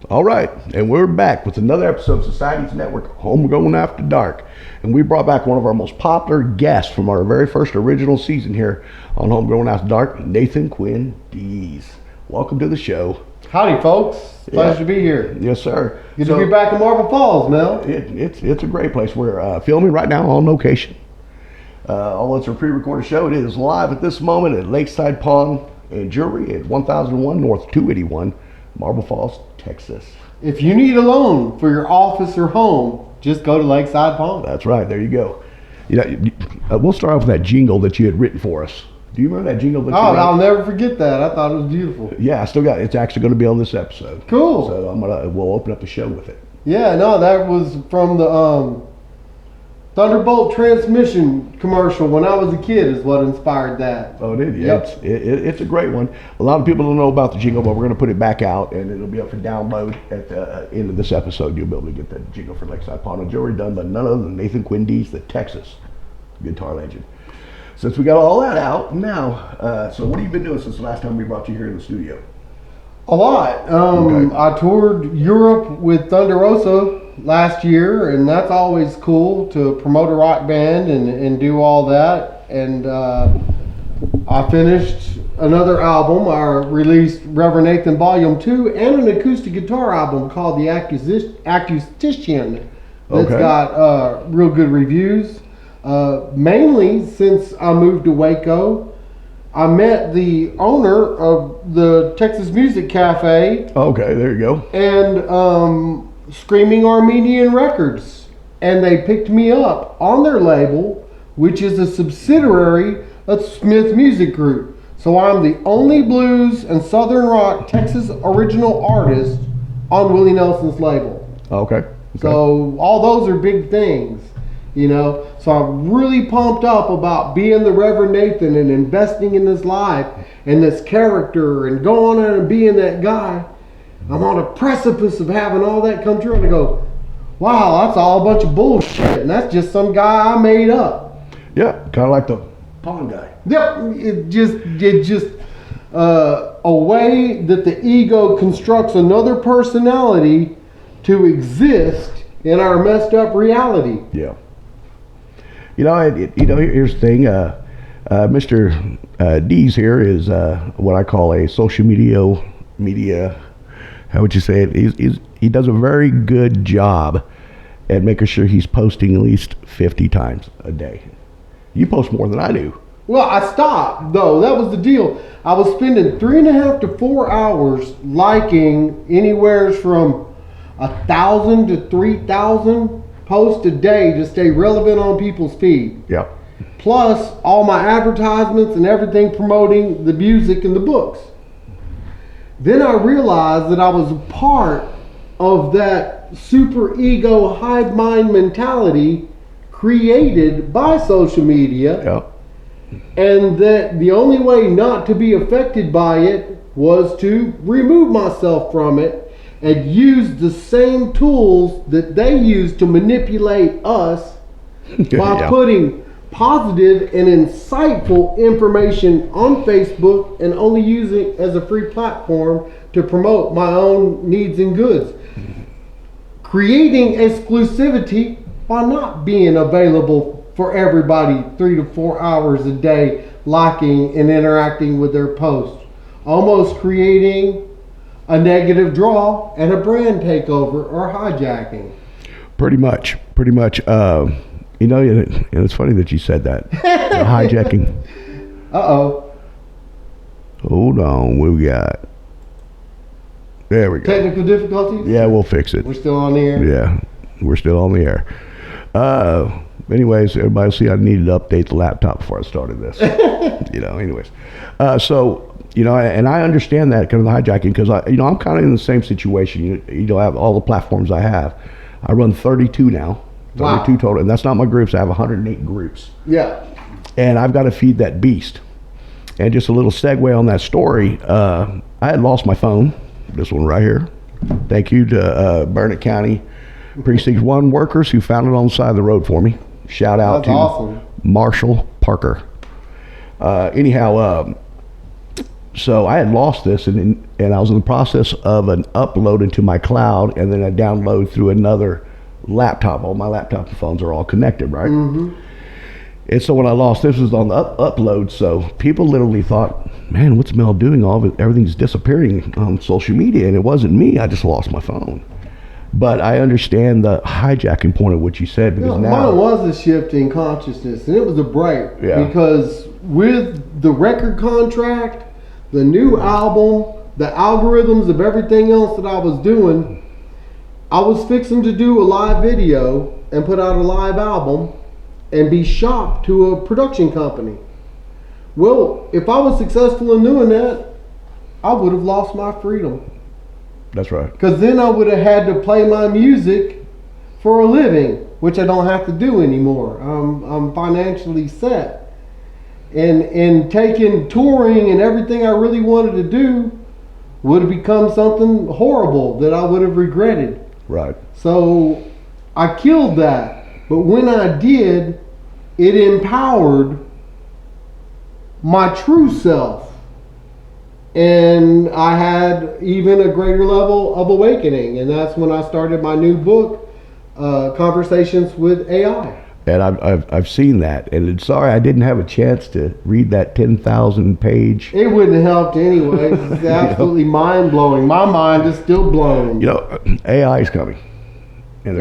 All right, and we're back with another episode of Society's Network, Home Going After Dark. And we brought back one of our most popular guests from our very first original season here on Home Going After Dark, Nathon Quinn Dees. Welcome to the show. Howdy, folks. Pleasure to be here. Yes, sir. Good to be back in Marble Falls, Mel. It's a great place. We're filming right now on location. Although it's a pre-recorded show, it is live at this moment at Lakeside Pawn and Jewelry at 1001 North 281, Marble Falls, Texas. If you need a loan for your office or home, just go to Lakeside Pawn. That's right. There you go. We'll start off with that jingle that you had written for us. Do you remember that jingle that you wrote? I'll never forget that. I thought it was beautiful. Yeah, I still got it. It's actually going to be on this episode. Cool. So we'll open up the show with it. Yeah, no, that was from the Thunderbolt transmission commercial when I was a kid is what inspired that. Oh, did you? Yep. It's a great one. A lot of people don't know about the jingle, but we're going to put it back out, and it'll be up for download at the end of this episode. You'll be able to get that jingle for Lakeside Pawn and Jewelry done by none other than Nathon Quinn Dees, the Texas guitar legend. Since we got all that out, now, so what have you been doing since the last time we brought you here in the studio? A lot. Okay. I toured Europe with Thunder Rosa last year, and that's always cool to promote a rock band and do all that. And I finished another album. I released Reverend Nathan Volume 2 and an acoustic guitar album called The Acoustician that's got real good reviews. Mainly since I moved to Waco, I met the owner of the Texas Music Cafe. Okay, there you go. And Screaming Armenian Records. And they picked me up on their label, which is a subsidiary of Smith Music Group. So I'm the only blues and southern rock Texas original artist on Willie Nelson's label. Okay. So all those are big things. So I'm really pumped up about being the Reverend Nathan and investing in his life and this character and going on and being that guy. I'm on a precipice of having all that come true, and I go, wow, that's all a bunch of bullshit, and that's just some guy I made up. Yeah, kind of like the pawn guy. Yep, it just a way that the ego constructs another personality to exist in our messed up reality. Yeah. Here's the thing. Mr. Dees here is what I call a social media. How would you say it? He does a very good job at making sure he's posting at least 50 times a day. You post more than I do. Well, I stopped though. That was the deal. I was spending 3.5 to 4 hours liking anywhere from 1,000 to 3,000 posts a day to stay relevant on people's feed. Yeah. Plus all my advertisements and everything promoting the music and the books. Then I realized that I was a part of that super ego hive mind mentality created by social media. Yeah. And that the only way not to be affected by it was to remove myself from it and use the same tools that they use to manipulate us by putting positive and insightful information on Facebook and only use it as a free platform to promote my own needs and goods. Creating exclusivity by not being available for everybody 3 to 4 hours a day, liking and interacting with their posts. Almost creating a negative draw and a brand takeover or hijacking. Pretty much. It's funny that you said that. Hijacking. Uh-oh. Hold on, there we go. Technical difficulties? Yeah, we'll fix it. We're still on the air? Yeah, we're still on the air. Anyways, everybody will see I needed to update the laptop before I started this. And I understand that kind of the hijacking because I'm kind of in the same situation. I have all the platforms I have. I run 32 now, 32 total, and that's not my groups. I have 108 groups. Yeah. And I've got to feed that beast. And just a little segue on that story. I had lost my phone. This one right here. Thank you to Burnett County Precinct 1 workers who found it on the side of the road for me. Shout out to awesome. Marshall Parker. So I had lost this, and and I was in the process of an upload into my cloud, and then a download through another laptop. All my laptop phones are all connected, right? And so when I lost, this was on the upload, so people literally thought, man, what's Mel doing? Everything's disappearing on social media, and it wasn't me. I just lost my phone. But I understand the hijacking point of what you said, because now mine was a shift in consciousness, and it was a break. Yeah. Because with the record contract, the new album, the algorithms of everything else that I was doing, I was fixing to do a live video and put out a live album and be shopped to a production company. Well, if I was successful in doing that, I would have lost my freedom. That's right. Because then I would have had to play my music for a living, which I don't have to do anymore. I'm financially set. And taking touring and everything I really wanted to do would have become something horrible that I would have regretted. Right. So I killed that. But when I did, it empowered my true self. And I had even a greater level of awakening. And that's when I started my new book, Conversations with AI. And I've seen that. And sorry I didn't have a chance to read that 10,000 page. It wouldn't have helped anyway. It's absolutely mind-blowing. My mind is still blown. AI is coming. And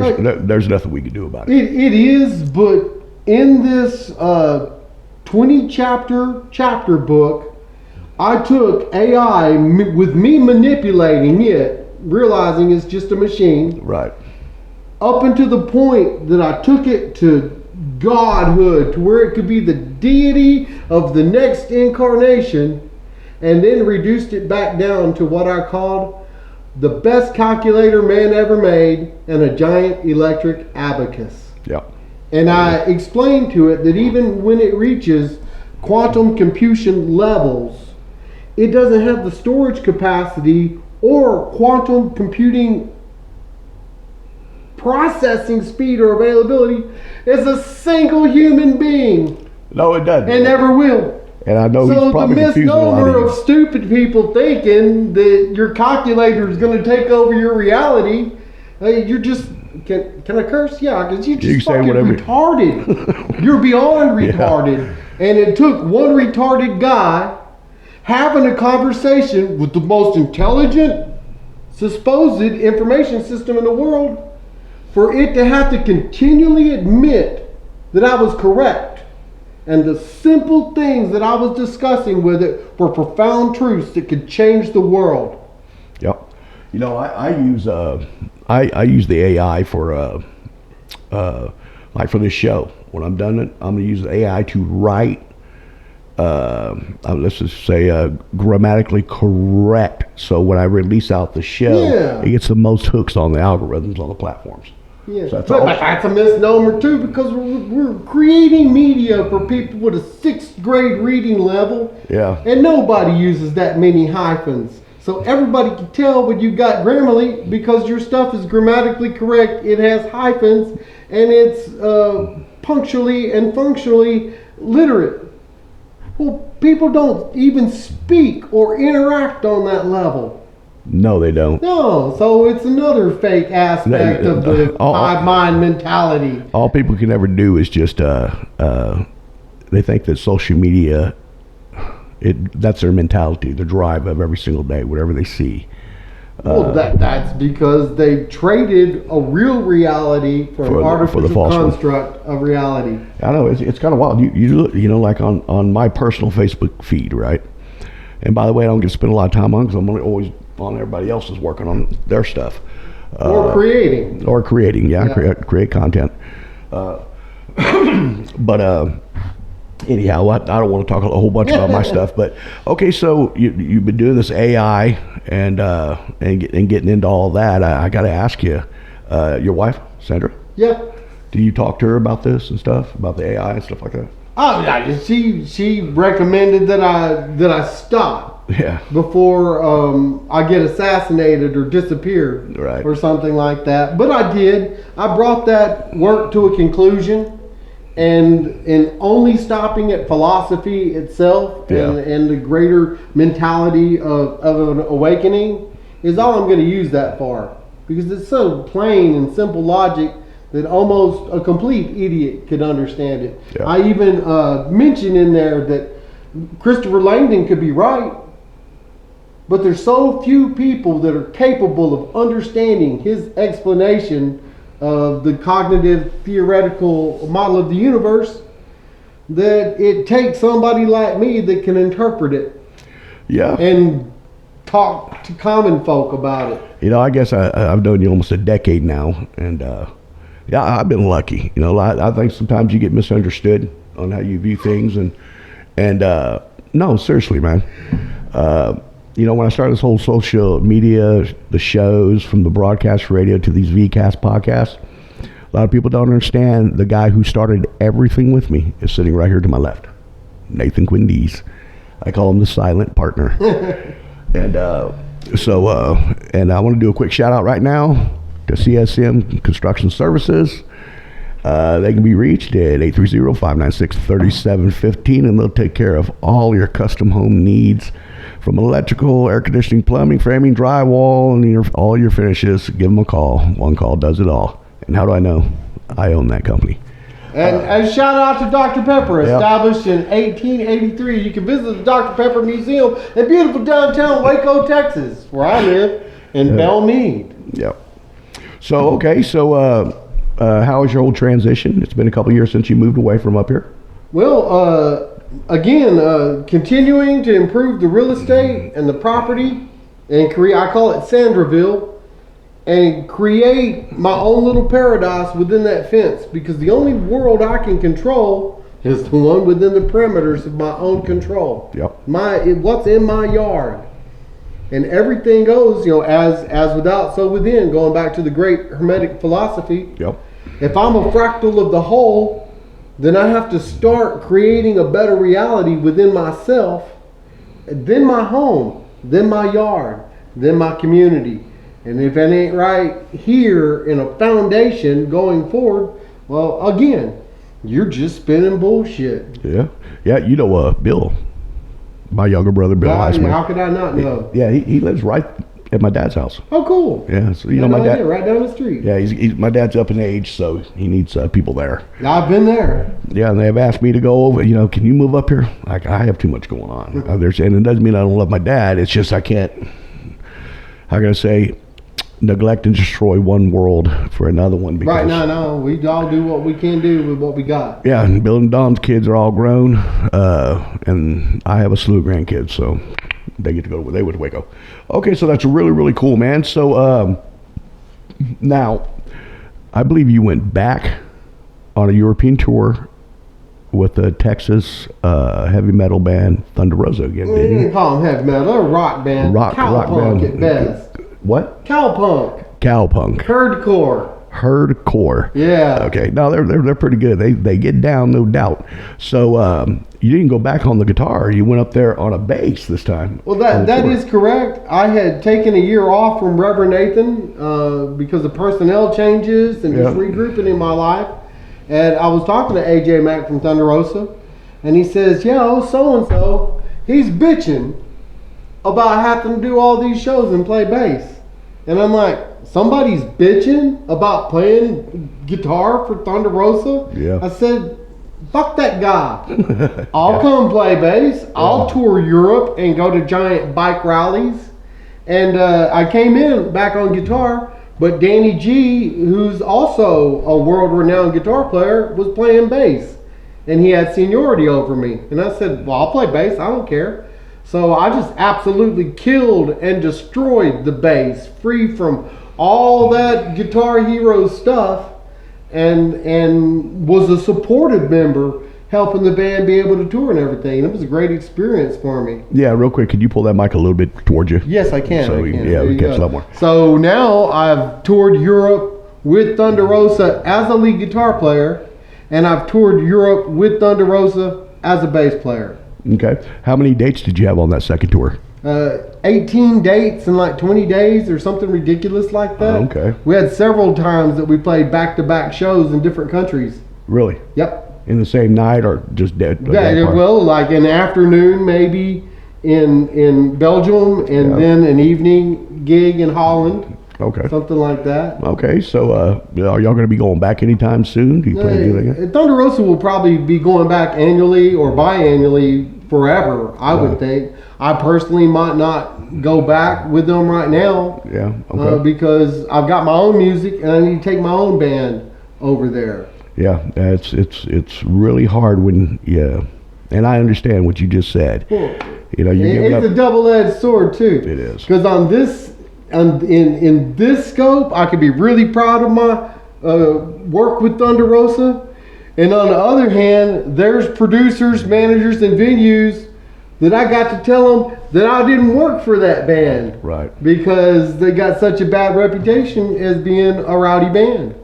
there's nothing we can do about it. It is, but in this 20 chapter book, I took AI with me manipulating it, realizing it's just a machine. Right. Up until the point that I took it to godhood, to where it could be the deity of the next incarnation, and then reduced it back down to what I called the best calculator man ever made and a giant electric abacus. Yeah. And I explained to it that even when it reaches quantum computation levels, it doesn't have the storage capacity or quantum computing processing speed or availability as a single human being. No, it doesn't. And never will. And I know he's probably confusing a lot So the misnomer of of stupid people thinking that your calculator is going to take over your reality, you're just, can I curse? Yeah, because you're just fucking retarded. You're beyond retarded. Yeah. And it took one retarded guy having a conversation with the most intelligent supposed information system in the world for it to have to continually admit that I was correct. And the simple things that I was discussing with it were profound truths that could change the world. Yep. I use the AI for like for this show. When I'm done it, I'm gonna use the AI to write let's just say grammatically correct. So when I release out the show, it gets the most hooks on the algorithms on the platforms. Yeah, so but that's a misnomer too, because we're creating media for people with a 6th grade reading level. Yeah. And nobody uses that many hyphens. So everybody can tell when you got Grammarly, because your stuff is grammatically correct. It has hyphens and it's punctually and functionally literate. Well, people don't even speak or interact on that level. No, they don't. No, so it's another fake aspect of the hive mind mentality. All people can ever do is just they think that social media, that's their mentality, the drive of every single day, whatever they see. Well, that's because they traded a real reality for an artificial construct of reality. I know it's kind of wild. You know, like on my personal Facebook feed, right? And by the way, I don't get to spend a lot of time on because I'm always on everybody else's working on their stuff. Or creating. Create content. But anyhow, I don't want to talk a whole bunch about my stuff. But okay, so you've been doing this AI and getting into all that. I got to ask you, your wife, Sandra? Yeah. Do you talk to her about this and stuff, about the AI and stuff like that? Oh yeah, she recommended that I stop. Yeah. Before I get assassinated or disappear, right, or something like that. But I did. I brought that work to a conclusion, and only stopping at philosophy itself and the greater mentality of an awakening is all I'm going to use that for, because it's so plain and simple logic that almost a complete idiot could understand it. Yeah. I even mentioned in there that Christopher Langdon could be right, but there's so few people that are capable of understanding his explanation of the cognitive theoretical model of the universe, that it takes somebody like me that can interpret it. Yeah. And talk to common folk about it. You know, I guess I've known you almost a decade now, and yeah, I've been lucky. You know, I think sometimes you get misunderstood on how you view things, and no, seriously, man. You know, when I started this whole social media, the shows, from the broadcast radio to these VCast podcasts, a lot of people don't understand the guy who started everything with me is sitting right here to my left, Nathon Quinn Dees. I call him the silent partner. And and I want to do a quick shout out right now to CSM Construction Services. They can be reached at 830-596-3715, and they'll take care of all your custom home needs, from electrical, air conditioning, plumbing, framing, drywall, and all your finishes. Give them a call. One call does it all. And how do I know? I own that company. And a shout out to Dr. Pepper, established in 1883. You can visit the Dr. Pepper Museum in beautiful downtown Waco, Texas, where I live, in Belmead. Yep. So, okay, so how was your whole transition? It's been a couple years since you moved away from up here. Well, again, continuing to improve the real estate and the property, and I call it Sandra'ville, and create my own little paradise within that fence, because the only world I can control is the one within the perimeters of my own control. Yep. What's in my yard. And everything goes, you know, as without, so within, going back to the great Hermetic philosophy. Yep. If I'm a fractal of the whole, then I have to start creating a better reality within myself, then my home, then my yard, then my community. And if it ain't right here in a foundation going forward, well, again, you're just spinning bullshit. Yeah. Yeah, you know, Bill, my younger brother, Bill Highsmith. How could I not know? Yeah, he lives right at my dad's house. Oh, cool. Yeah, so you know my dad, right down the street. Yeah, he's my dad's up in age, so he needs people there. I've been there. Yeah, and they've asked me to go over. You know, can you move up here? Like, I have too much going on. And it doesn't mean I don't love my dad. It's just I can't. How can I say? Neglect and destroy one world for another one. Because, right, no, we all do what we can do with what we got. Yeah, and Bill and Dom's kids are all grown, and I have a slew of grandkids, so they get to go. They went to Waco. Okay, so that's really, really cool, man. So now, I believe you went back on a European tour with the Texas heavy metal band Thunder Rosa again. We didn't call them heavy metal, they're a rock band. Rock band at best. What? Cowpunk. Herdcore. Yeah. Okay. No, they're pretty good. They get down, no doubt. So you didn't go back on the guitar. You went up there on a bass this time. Well, that is correct. I had taken a year off from Reverend Nathan because of personnel changes and just regrouping in my life. And I was talking to AJ Mack from Thunder Rosa, and he says, so-and-so, he's bitching about having to do all these shows and play bass. And I'm like, somebody's bitching about playing guitar for Thunder Rosa? Yeah. I said, fuck that guy. I'll come play bass. I'll tour Europe and go to giant bike rallies. And I came in back on guitar, but Danny G, who's also a world-renowned guitar player, was playing bass. And he had seniority over me. And I said, well, I'll play bass. I don't care. So I just absolutely killed and destroyed the bass, free from all that Guitar Hero stuff, and was a supportive member, helping the band be able to tour and everything. And it was a great experience for me. Yeah, real quick, could you pull that mic a little bit towards you? Yes, I can. So we can catch a lot more. So now I've toured Europe with Thunder Rosa as a lead guitar player, and I've toured Europe with Thunder Rosa as a bass player. Okay. How many dates did you have on that second tour? 18 dates in like 20 days or something ridiculous like that. Okay. We had several times that we played back-to-back shows in different countries. Really? Yep. in the same night or just dead? Well, like an afternoon maybe in Belgium, and then an evening gig in Holland. Okay. Something like that. Okay, so are y'all going to be going back anytime soon? Do you plan to do anything? Thunder Rosa will probably be going back annually or biannually forever, I would think. I personally might not go back with them right now. Yeah, okay. Because I've got my own music and I need to take my own band over there. Yeah, it's really hard when, and I understand what you just said. Well, it's a double-edged sword too. It is. Because on this, in this scope, I could be really proud of my work with Thunder Rosa. And on the other hand, there's producers, managers, and venues that I got to tell them that I didn't work for that band. Right. Because they got such a bad reputation as being a rowdy band.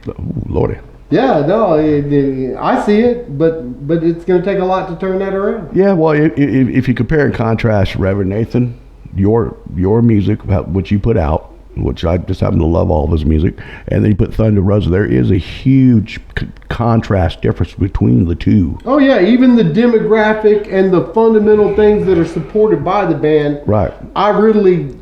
Oh, Lordy. Yeah, no, I see it, but it's going to take a lot to turn that around. Yeah, well, if you compare and contrast Reverend Nathan, your music, which you put out, which I just happen to love all of his music, and then you put Thunder Rosa, there is a huge contrast difference between the two. Oh yeah, even the demographic and the fundamental things that are supported by the band. Right. I really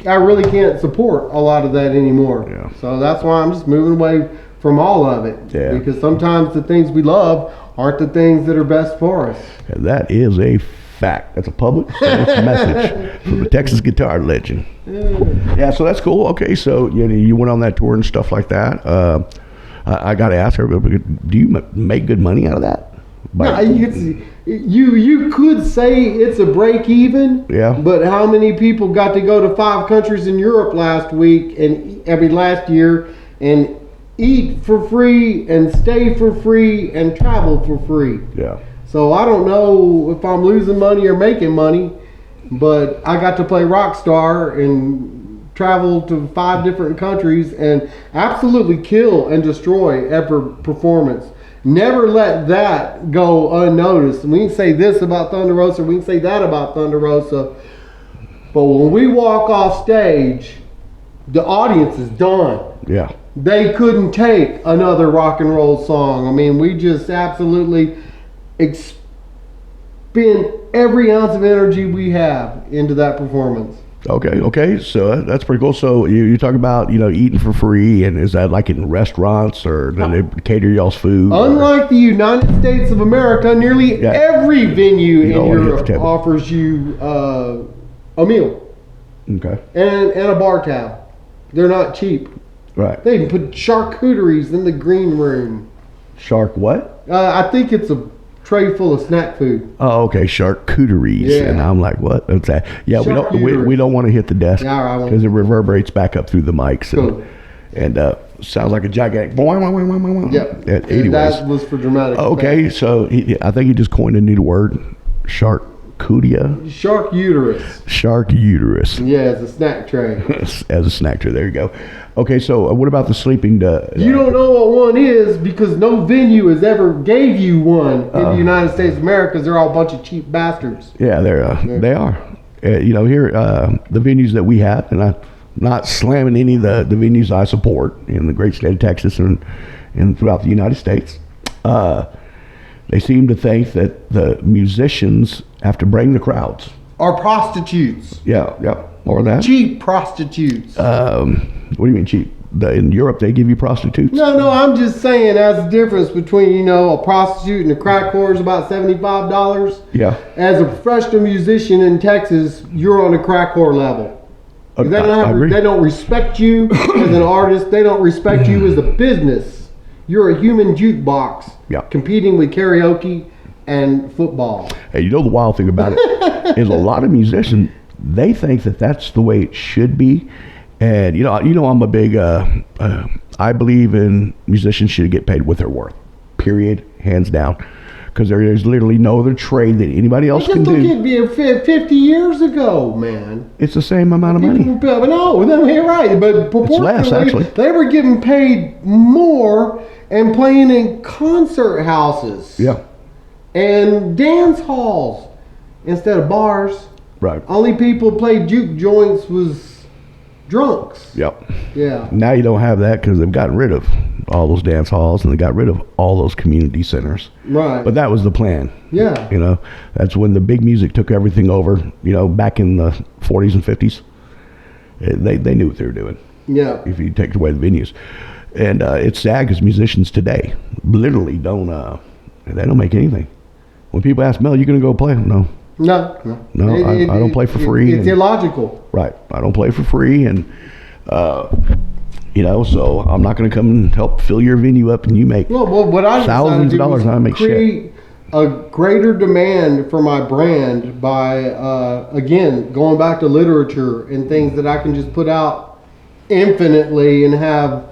can't support a lot of that anymore. Yeah. So that's why I'm just moving away from all of it. Yeah. Because sometimes the things we love aren't the things that are best for us. And that is a fact. That's a public service message from the Texas guitar legend. Yeah, so that's cool. Okay, so you went on that tour and stuff like that. I got to ask her, do you make good money out of that? You could say it's a break even. Yeah. But how many people got to go to 5 countries in Europe last week and last year and eat for free and stay for free and travel for free? Yeah. So I don't know if I'm losing money or making money, but I got to play rock star and travel to 5 different countries and absolutely kill and destroy every performance. Never let that go unnoticed. We can say this about Thunder Rosa, we can say that about Thunder Rosa, but when we walk off stage, the audience is done. Yeah. They couldn't take another rock and roll song. I mean, we just absolutely expend every ounce of energy we have into that performance. Okay, so that's pretty cool. So you talk about eating for free, and is that like in restaurants or do they cater y'all's food? Unlike the United States of America, nearly every venue in Europe offers you a meal. Okay. And a bar tab. They're not cheap. Right. They even put charcuteries in the green room. Shark what? I think it's a tray full of snack food. Oh, okay, charcuteries. Yeah. And I'm like, what? What's that? Yeah, we don't want to hit the desk because it reverberates back up through the mics. Cool. And sounds like a gigantic boing. Yep. Anyways, that was for dramatic okay, effect. so I think he just coined a new word, charcuteria. Shark uterus. Shark uterus. Yeah, as a snack tray. As a snack tray. There you go. Okay, so what about the sleeping? You don't know what one is because no venue has ever gave you one in the United States of America because they're all a bunch of cheap bastards. Yeah, they are. Here, the venues that we have, and I'm not slamming any of the venues I support in the great state of Texas and throughout the United States. They seem to think that the musicians have to bring the crowds. Are prostitutes. Yeah, or that. Cheap prostitutes. What do you mean cheap? In Europe, they give you prostitutes? No, I'm just saying that's the difference between, a prostitute and a crack whore is about $75. Yeah. As a professional musician in Texas, you're on a crack whore level. I agree. They don't respect you as an artist. They don't respect you as a business. You're a human jukebox competing with karaoke and football. Hey, the wild thing about it is a lot of musicians, they think that that's the way it should be. And I'm a big I believe in musicians should get paid what they're worth, period, hands down, because there's literally no other trade that anybody else can do. Just look at 50 years ago, man. It's the same amount of money. No, you're right, but proportionally, it's less, actually. They were getting paid more and playing in concert houses and dance halls instead of bars. Right. Only people played juke joints was drunks. Yep. Yeah. Now you don't have that because they've gotten rid of all those dance halls and they got rid of all those community centers. Right. But that was the plan. Yeah. You know, that's when the big music took everything over. You know, back in the 40s and 50s, they knew what they were doing. Yeah. If you take away the venues, and it's sad because musicians today literally don't make anything. When people ask Mel, "You gonna go play?" No. No. I don't play for free. It's illogical. Right. I don't play for free, and you know, so I'm not going to come and help fill your venue up, and you make Well, what I thousands of dollars, and I make create a greater demand for my brand by again going back to literature and things that I can just put out infinitely and have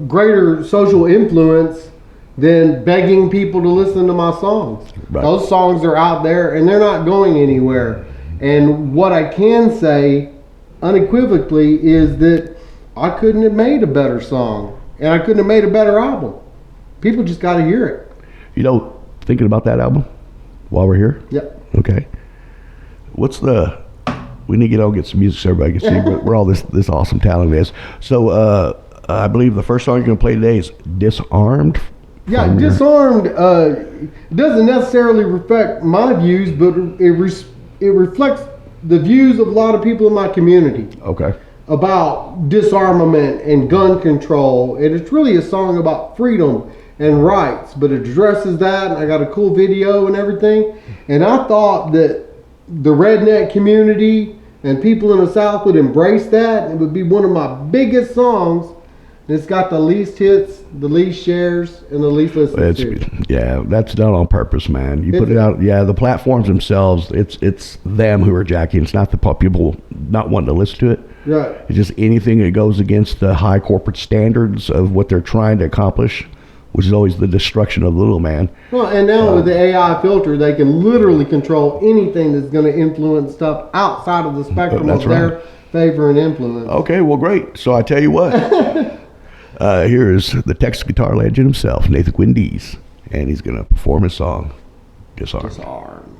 greater social influence than begging people to listen to my songs. Right. Those songs are out there and they're not going anywhere. And what I can say unequivocally is that I couldn't have made a better song and I couldn't have made a better album. People just got to hear it. You know, thinking about that album while we're here. Yep. Okay. We need to get some music so everybody can see where all this awesome talent is. So I believe the first song you're going to play today is Disarmed. Yeah, Disarmed doesn't necessarily reflect my views, but it reflects the views of a lot of people in my community. Okay. About disarmament and gun control. And it's really a song about freedom and rights, but it addresses that, and I got a cool video and everything. And I thought that the redneck community and people in the South would embrace that, and it would be one of my biggest songs. It's got the least hits, the least shares, and the least listens to. Yeah, that's done on purpose, man. You put it out. Yeah, the platforms themselves, it's them who are jacking. It's not the people not wanting to listen to it. Right. It's just anything that goes against the high corporate standards of what they're trying to accomplish, which is always the destruction of the little man. Well, and now with the AI filter, they can literally control anything that's going to influence stuff outside of the spectrum of their favor and influence. Okay, well, great. So I tell you what. Here is the Texas guitar legend himself, Nathon Quinn Dees, and he's going to perform his song, Disarmed. Disarmed.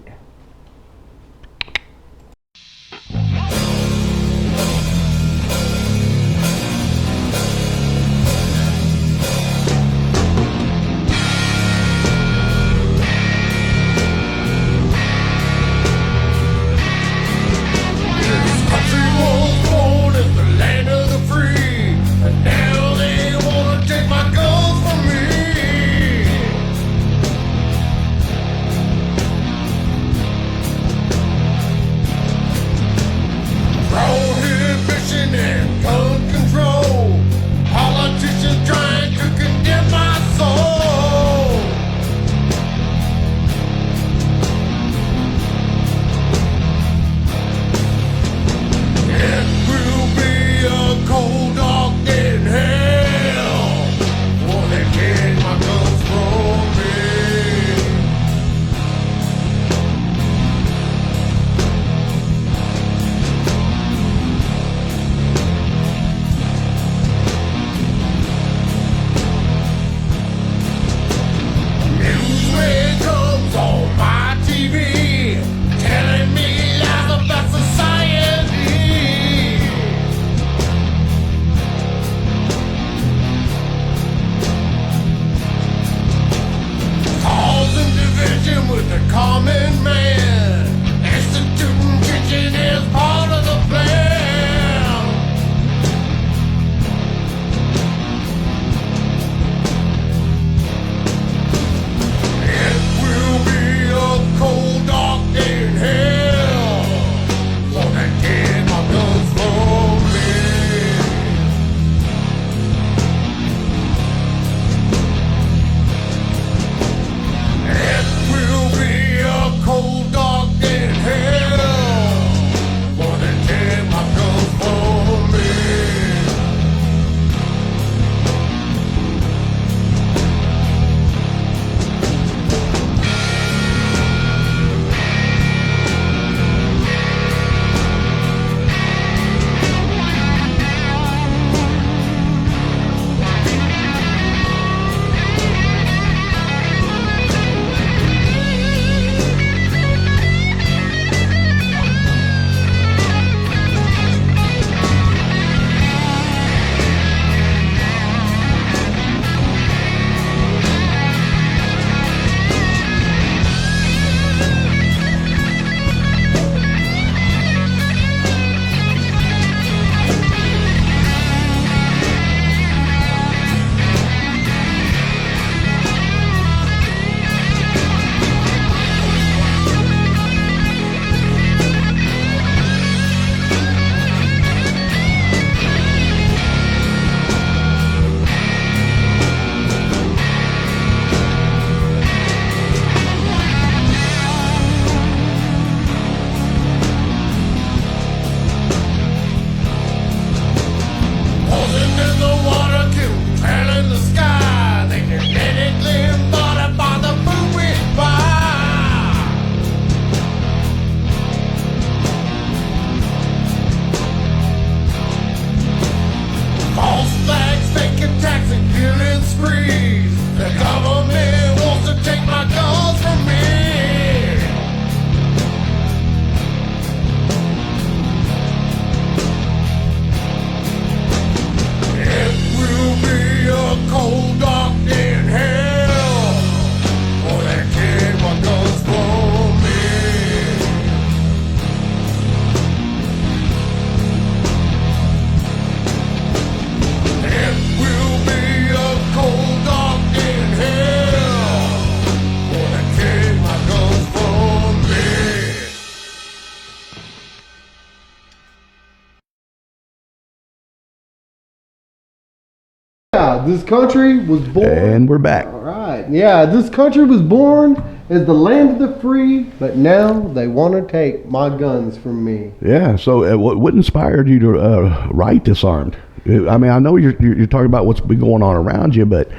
Yeah, this country was born. And we're back. All right. Yeah, this country was born as the land of the free, but now they want to take my guns from me. Yeah. So, what inspired you to write Disarmed? I mean, I know you're talking about what's been going on around you, but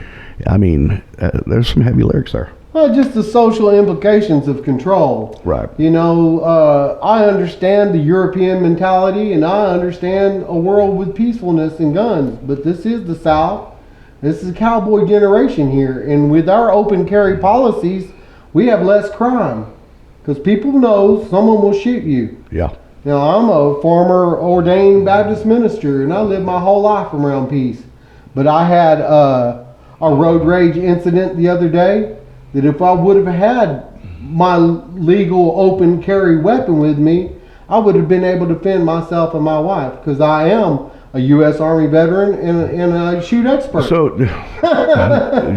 I mean, there's some heavy lyrics there. Well, just the social implications of control. Right. You know, I understand the European mentality, and I understand a world with peacefulness and guns. But this is the South. This is a cowboy generation here. And with our open carry policies, we have less crime. Because people know someone will shoot you. Yeah. Now, I'm a former ordained Baptist minister, and I lived my whole life around peace. But I had a road rage incident the other day that if I would have had my legal open carry weapon with me, I would have been able to defend myself and my wife, because I am a U.S. Army veteran and a shoot expert. So,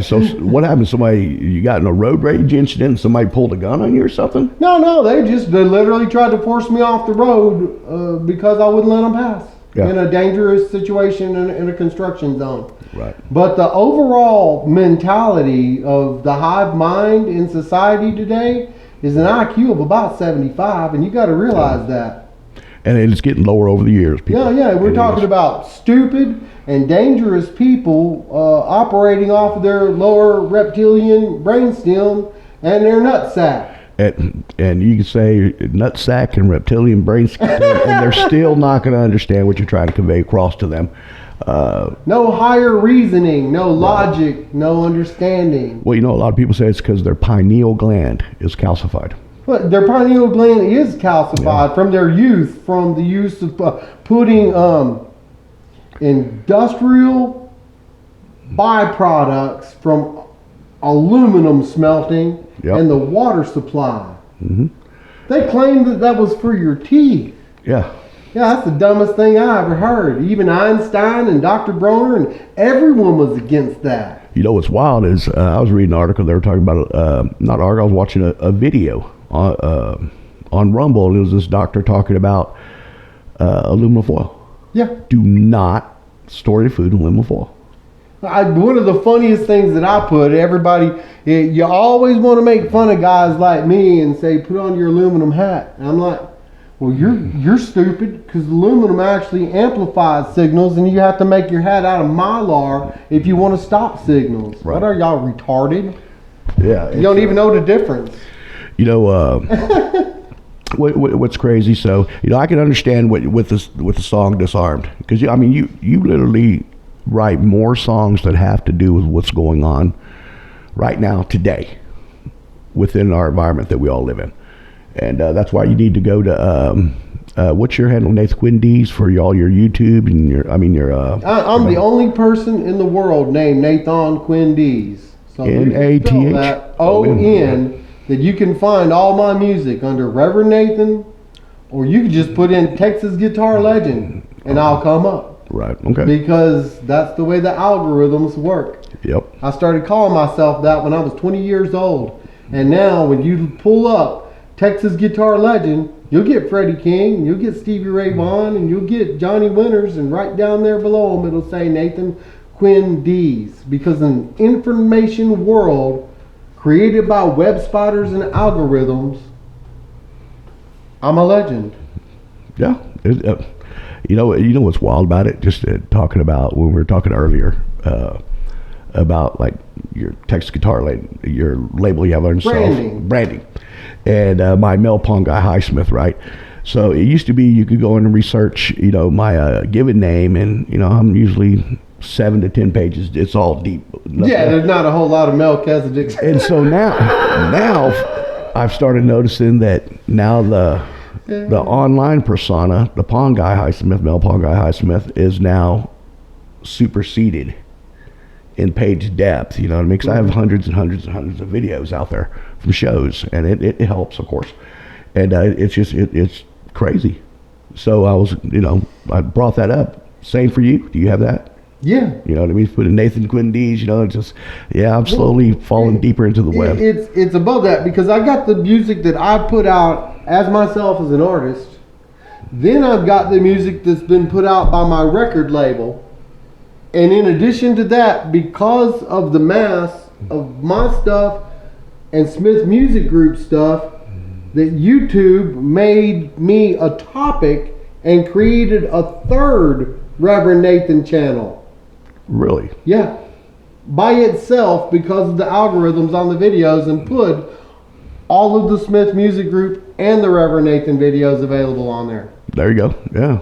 so what happened? You got in a road rage incident and somebody pulled a gun on you or something? No, they literally tried to force me off the road because I wouldn't let them pass. Yeah. In a dangerous situation in a construction zone. Right. But the overall mentality of the hive mind in society today is an IQ of about 75, and you got to realize that. And it's getting lower over the years. Yeah, we're talking about stupid and dangerous people operating off of their lower reptilian brainstem and their nutsack. And you can say nutsack and reptilian brains, and they're still not going to understand what you're trying to convey across to them. No higher reasoning, no logic, no understanding. Well, you know, a lot of people say it's because their pineal gland is calcified. But their pineal gland is calcified from their youth, from the use of putting industrial byproducts from aluminum smelting and the water supply. Mm-hmm. They claimed that was for your teeth. Yeah. Yeah, that's the dumbest thing I ever heard. Even Einstein and Dr. Bronner and everyone was against that. You know what's wild is I was reading an article. They were talking about not an article. I was watching a video on Rumble, and it was this doctor talking about aluminum foil. Yeah. Do not store your food in aluminum foil. One of the funniest things that I put, everybody, you always want to make fun of guys like me and say, put on your aluminum hat. And I'm like, well, you're stupid, because aluminum actually amplifies signals, and you have to make your hat out of mylar if you want to stop signals. Right. What are y'all, retarded? Yeah. You don't even know the difference. You know, what's crazy? So, you know, I can understand with the song "Disarmed," because I mean, you literally write more songs that have to do with what's going on right now today within our environment that we all live in, and that's why you need to go to what's your handle, Nathon Quinn Dees, for all your YouTube and your I'm the only person in the world named Nathon Quinn Dees. So Nathon, that you can find all my music under Reverend Nathan, or you can just put in Texas Guitar Legend and I'll come up. Right. Okay. Because that's the way the algorithms work. Yep. I started calling myself that when I was 20 years old. And now when you pull up Texas Guitar Legend, you'll get Freddie King, you'll get Stevie Ray Vaughan, and you'll get Johnny Winters, and right down there below them it'll say Nathon Quinn Dees. Because in an information world created by web spiders and algorithms, I'm a legend. Yeah. You know what's wild about it? Just talking about when we were talking earlier about like your Texas Guitar your label you have on yourself, branding, and my Mel Pong guy Highsmith, right? So it used to be you could go in and research, you know, my given name, and you know I'm usually 7 to 10 pages. It's all deep. Yeah, there's not a whole lot of Melchizedek. And so now I've started noticing that now the online persona, the Pong guy Highsmith, Mel Pong guy Highsmith, is now superseded in page depth. You know what I mean? Because I have hundreds and hundreds and hundreds of videos out there from shows, and it helps, of course. And it's crazy. So I brought that up. Same for you. Do you have that? Yeah. You know what I mean? Put in Nathon Quinn Dees, you know, I'm slowly falling deeper into the web. It's above that, because I got the music that I put out as myself as an artist. Then I've got the music that's been put out by my record label. And in addition to that, because of the mass of my stuff and Smith Music Group stuff, that YouTube made me a topic and created a third Reverend Nathan channel. Really? Yeah. By itself, because of the algorithms on the videos, and put all of the Smith Music Group and the Reverend Nathan videos available on there. There you go. Yeah.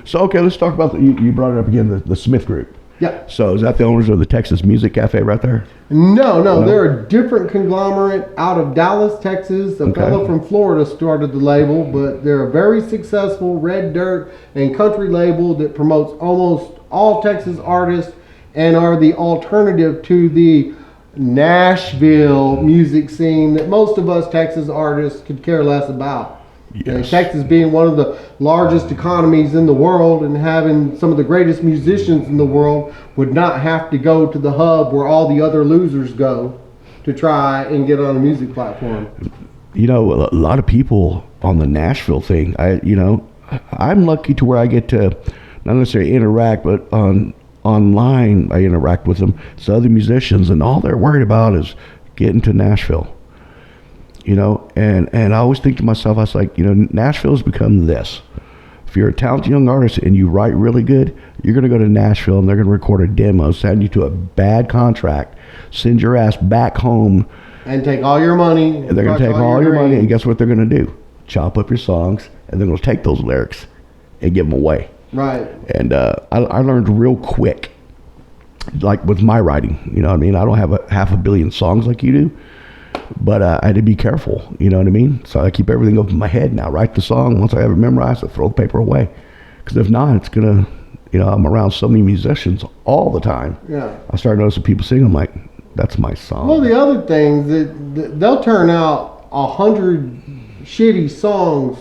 So, okay, let's talk about, you brought it up again, the Smith Group. Yeah. So is that the owners of the Texas Music Cafe right there? No, they're a different conglomerate out of Dallas, Texas. A fellow from Florida started the label, but they're a very successful red dirt and country label that promotes almost all Texas artists and are the alternative to the Nashville music scene that most of us Texas artists could care less about. Yes. And Texas being one of the largest economies in the world and having some of the greatest musicians in the world would not have to go to the hub where all the other losers go to try and get on a music platform. You know, a lot of people on the Nashville thing, I'm lucky to where I get to not necessarily interact, but online I interact with them. So other musicians, and all they're worried about is getting to Nashville. And I always think to myself, I was like, Nashville's become this. If you're a talented young artist and you write really good, you're going to go to Nashville and they're going to record a demo, send you to a bad contract, send your ass back home. And take all your money. And they're going to take all your money, and guess what they're going to do? Chop up your songs, and they're going to take those lyrics and give them away. Right. And I learned real quick, like with my writing, I don't have half a billion songs like you do. But I had to be careful, you know what I mean? So I keep everything up in my head now. Write the song. Once I have it memorized, I throw the paper away. Because if not, it's going to, I'm around so many musicians all the time. Yeah. I start noticing people sing. I'm like, that's my song. Well, the other things, that they'll turn out 100 shitty songs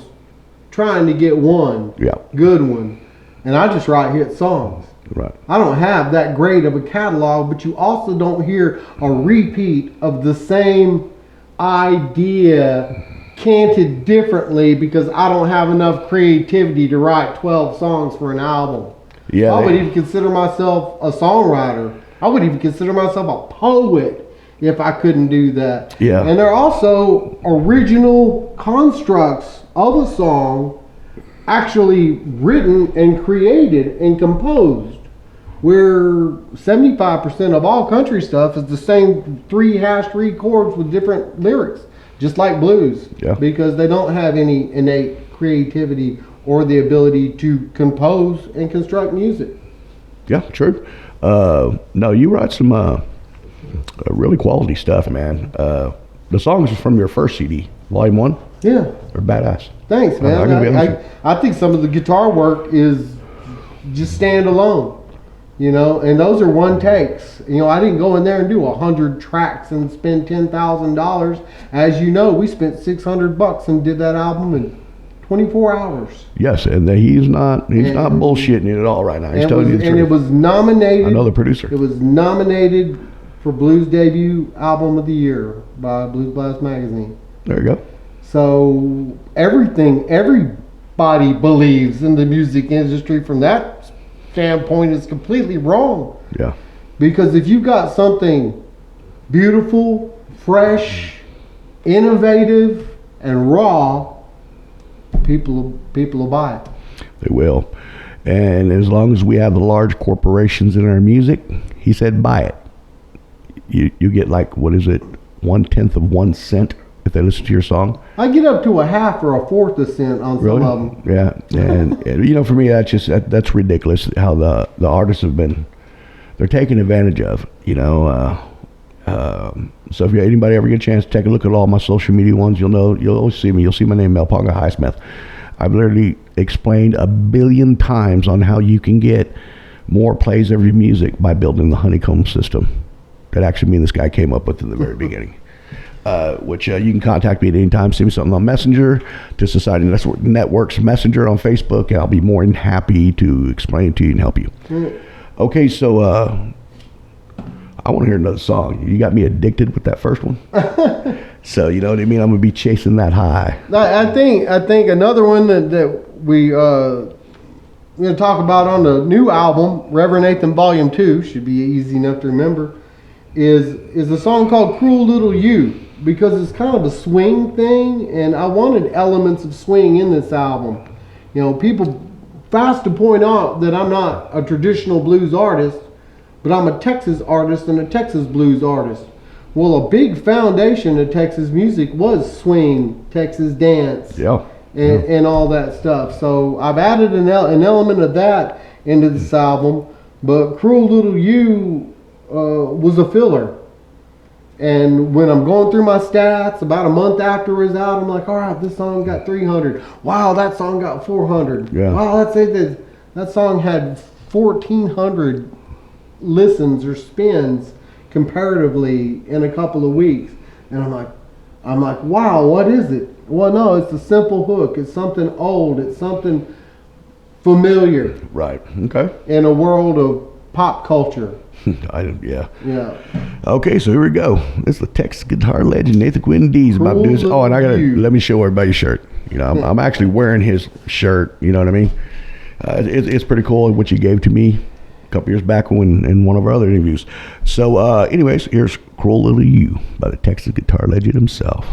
trying to get one good one. And I just write hit songs. Right. I don't have that great of a catalog, but you also don't hear a repeat of the same idea canted differently because I don't have enough creativity to write 12 songs for an album. Yeah, I would even consider myself a songwriter. I would even consider myself a poet if I couldn't do that. Yeah. And there are also original constructs of a song actually written and created and composed, where 75% of all country stuff is the same 3 hashed 3 chords with different lyrics, just like blues, because they don't have any innate creativity or the ability to compose and construct music. Yeah, true. No, you write some really quality stuff, man. The songs are from your first CD, Volume 1. Yeah. They're badass. Thanks, man. I think some of the guitar work is just standalone, and those are one takes. I didn't go in there and do 100 tracks and spend $10,000. As you know, we spent $600 and did that album in 24 hours. Yes, and he's not bullshitting it at all right now. He's telling you the truth. And it was nominated. I know the producer. It was nominated for Blues Debut Album of the Year by Blues Blast Magazine. There you go. So everybody believes in the music industry from that standpoint is completely wrong. Yeah. Because if you got something beautiful, fresh, innovative, and raw, people will buy it. They will. And as long as we have the large corporations in our music, he said buy it. You get like, what is it, 1/10 of 1 cent if they listen to your song. I get up to 1/2 or 1/4 of a cent on some of them. Yeah, and for me, that's ridiculous how the artists have been, they're taken advantage of. So if anybody ever get a chance to take a look at all my social media ones, you'll always see me. You'll see my name, Melponga Highsmith. I've literally explained 1 billion times on how you can get more plays of your music by building the honeycomb system. That actually me and this guy came up with in the very beginning. Which you can contact me at any time. Send me something on Messenger to Society Networks Messenger on Facebook, and I'll be more than happy to explain it to you and help you. Okay, so I want to hear another song. You got me addicted with that first one. So you know what I mean? I'm gonna be chasing that high. I think another one that we I'm going to talk about on the new album, Reverend Nathan Volume 2, should be easy enough to remember, is a song called Cruel Little You, because it's kind of a swing thing, and I wanted elements of swing in this album. You know, people fast to point out that I'm not a traditional blues artist, but I'm a Texas artist and a Texas blues artist. Well, a big foundation of Texas music was swing, Texas dance, and all that stuff. So I've added an element of that into this album, but Cruel Little You was a filler. And when I'm going through my stats, about a month after it was out, I'm like, all right, this song got 300. Wow, that song got 400. Yeah. Wow, let's say that song had 1,400 listens or spins comparatively in a couple of weeks. And I'm like, wow, what is it? Well, no, it's a simple hook. It's something old. It's something familiar. Right. Okay. In a world of pop culture. Yeah. Yeah. Okay, so here we go. This is the Texas guitar legend Nathon Quinn Dees about to do this. Oh, and I gotta let me show everybody his shirt. You know, I'm actually wearing his shirt. You know what I mean? It's pretty cool what you gave to me a couple years back when in one of our other interviews. So, anyways, here's Cruel Little You by the Texas guitar legend himself.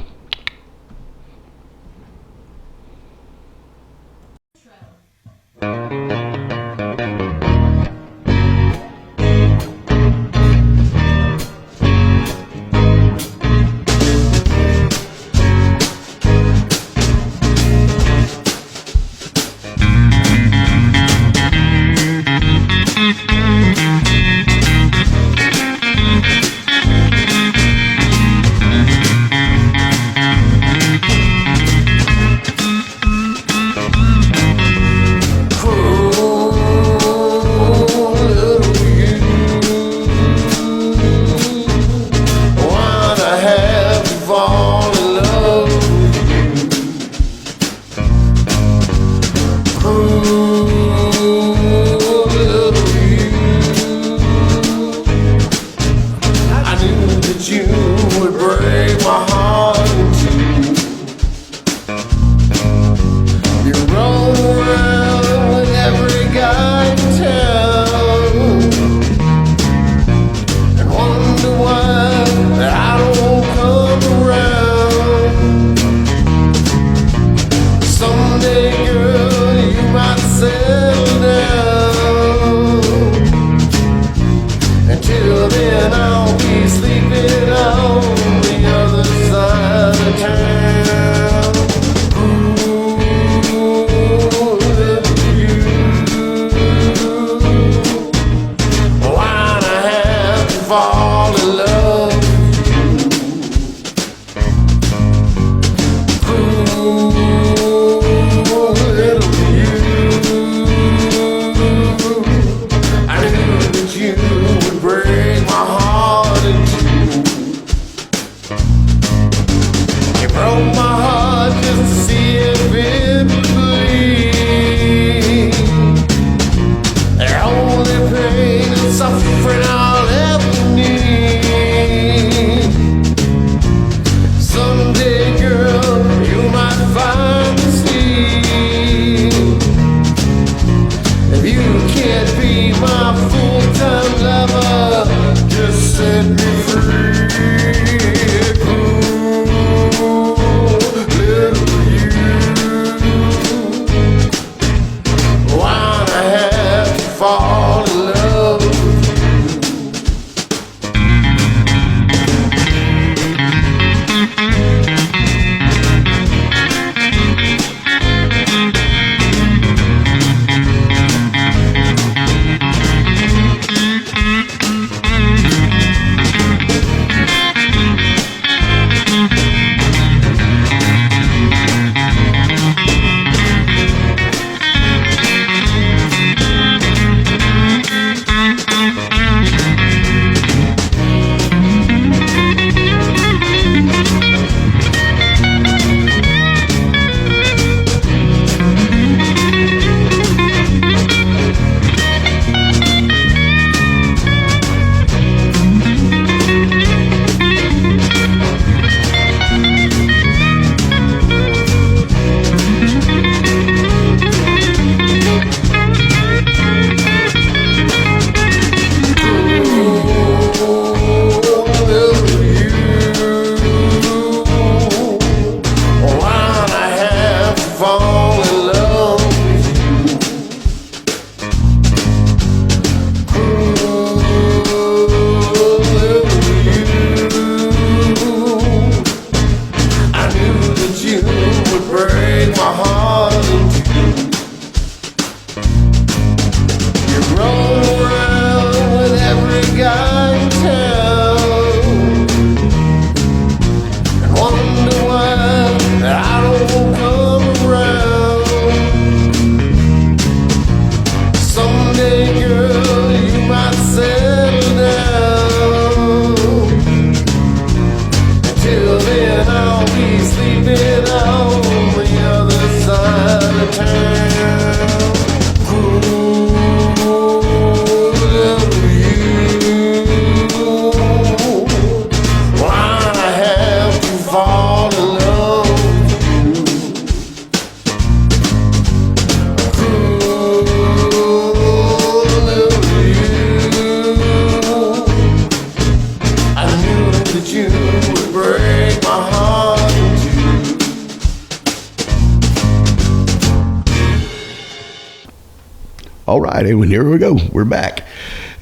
All right, and here we go. We're back.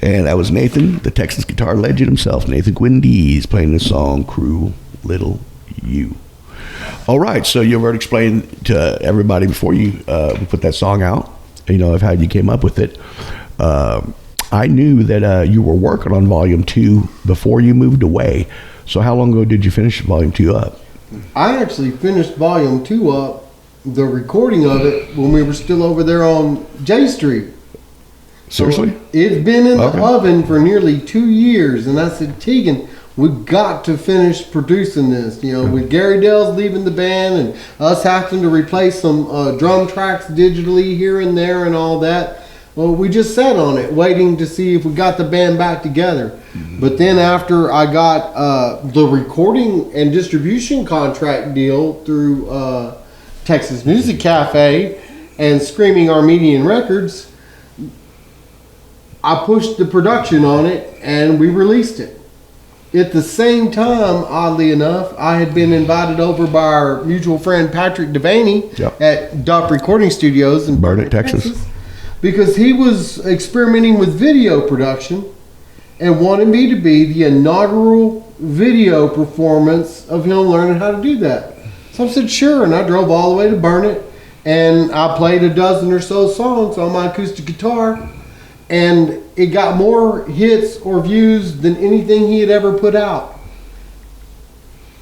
And that was Nathan, the Texas guitar legend himself, Nathon Quinn Dees, playing the song Cruel Little You. All right, so you've already explained to everybody before we put that song out, of how you came up with it. I knew that you were working on Volume 2 before you moved away. So how long ago did you finish Volume 2 up? I actually finished Volume 2 up, the recording of it, when we were still over there on J Street. Seriously? So it's been in the oven for nearly 2 years, and I said, Tegan, we've got to finish producing this. With Gary Dell's leaving the band and us having to replace some drum tracks digitally here and there and all that. Well, we just sat on it, waiting to see if we got the band back together. Mm-hmm. But then after I got the recording and distribution contract deal through Texas Music Cafe and Screaming Armenian Records, I pushed the production on it and we released it. At the same time, oddly enough, I had been invited over by our mutual friend Patrick Devaney at Duff Recording Studios in Burnet, Texas, because he was experimenting with video production and wanted me to be the inaugural video performance of him learning how to do that. So I said, sure, and I drove all the way to Burnet, and I played a dozen or so songs on my acoustic guitar, and it got more hits or views than anything he had ever put out.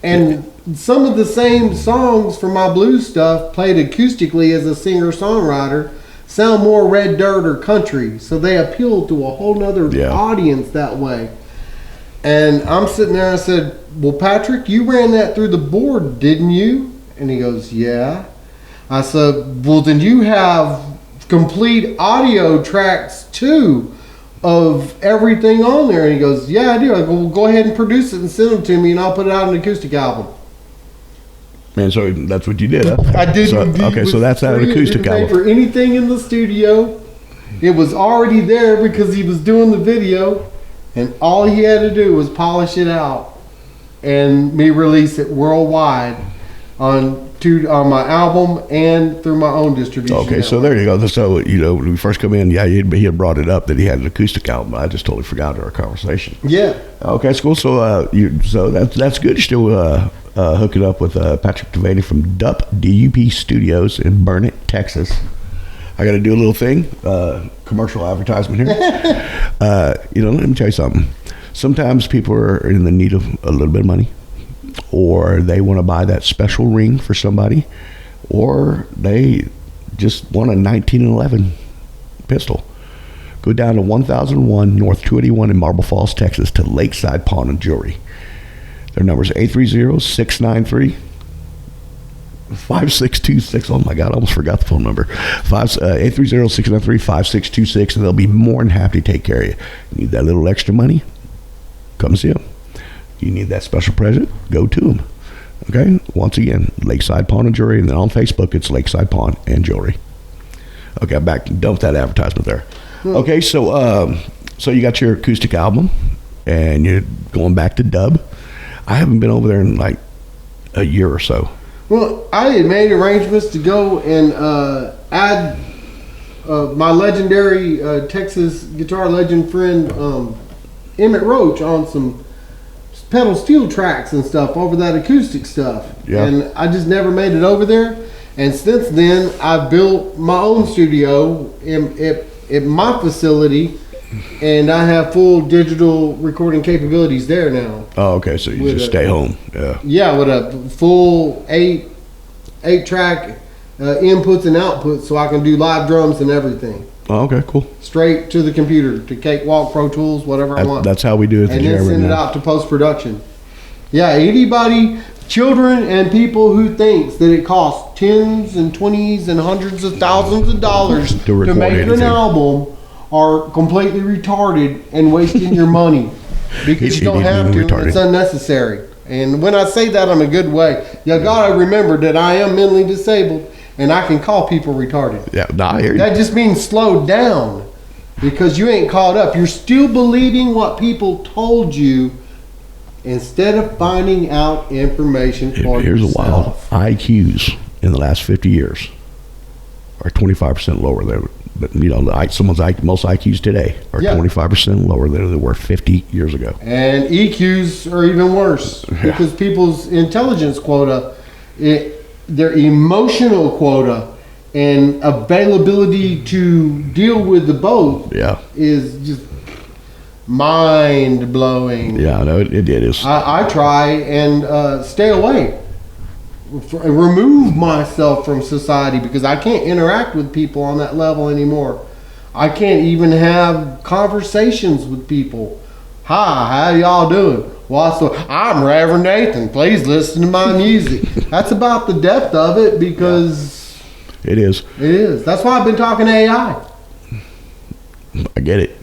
And some of the same songs from my blues stuff played acoustically as a singer-songwriter sound more red dirt or country, so they appeal to a whole nother audience that way. And I'm sitting there and I said, well, Patrick, you ran that through the board, didn't you? And he goes, yeah. I said, well, then you have complete audio tracks too of everything on there. And he goes, yeah, I do. I go, well, go ahead and produce it and send them to me and I'll put it out on an acoustic album. Man, so that's what you did, huh? I did. So that's that acoustic album. For anything in the studio, it was already there because he was doing the video, and all he had to do was polish it out and me release it worldwide on my album and through my own distribution. Okay, network. so there you go. So when we first come in, he had brought it up that he had an acoustic album. I just totally forgot our conversation. Yeah. Okay, that's cool. So that's good. You're still hooking up with Patrick Devaney from DUP Studios in Burnet, Texas. I got to do a little thing, commercial advertisement here. Let me tell you something. Sometimes people are in the need of a little bit of money, or they want to buy that special ring for somebody, or they just want a 1911 pistol. Go down to 1001 North 281 in Marble Falls, Texas, to Lakeside Pawn and Jewelry. Their number is 830-693-5626. Oh my God, I almost forgot the phone number. 830-693-5626, and they'll be more than happy to take care of you. You need that little extra money? Come see them. You need that special present? Go to them. Okay? Once again, Lakeside Pawn and Jewelry, and then on Facebook, it's Lakeside Pawn and Jewelry. Okay, I'm back. Done with that advertisement there. Okay, so you got your acoustic album, and you're going back to dub. I haven't been over there in like a year or so. Well, I had made arrangements to go and add my legendary Texas guitar legend friend Emmett Roach on some pedal steel tracks and stuff over that acoustic stuff. Yeah. And I just never made it over there. And since then, I've built my own studio at my facility, and I have full digital recording capabilities there now. Oh, okay. So you just stay home. Yeah. Yeah, with a full eight track inputs and outputs, so I can do live drums and everything. Oh, okay, cool. Straight to the computer, to Cakewalk, Pro Tools, whatever I want. That's how we do it. And then send it out to post-production. Yeah, anybody, children and people who thinks that it costs tens and twenties and hundreds of thousands of dollars to make an album are completely retarded and wasting your money because you don't have to. It's unnecessary. And when I say that, I'm a good way. You gotta remember that I am mentally disabled and I can call people retarded. Yeah, I hear you. That just means slow down because you ain't caught up. You're still believing what people told you instead of finding out information for Here's yourself. a wild. IQs in the last 50 years are 25% lower But someone's most IQs today are 25% lower than they were 50 years ago. And EQs are even worse because people's intelligence quota, their emotional quota, and availability to deal with the both is just mind blowing. Yeah, no, it is. I try and stay away, remove myself from society because I can't interact with people on that level anymore. I can't even have conversations with people. Hi, how y'all doing? Well, so I'm Reverend Nathan. Please listen to my music. That's about the depth of it because it is. It is. That's why I've been talking to AI. I get it.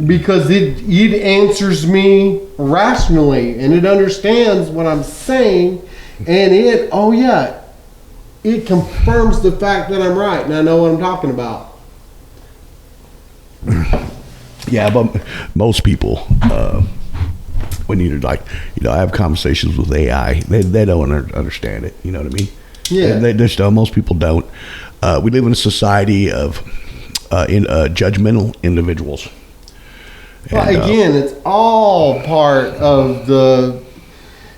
Because it answers me rationally and it understands what I'm saying, and it confirms the fact that I'm right and I know what I'm talking about. Yeah, but most people, when I have conversations with AI, they don't understand it. You know what I mean? Yeah. They just don't. Most people don't. We live in a society of judgmental individuals. Well, again, it's all part of the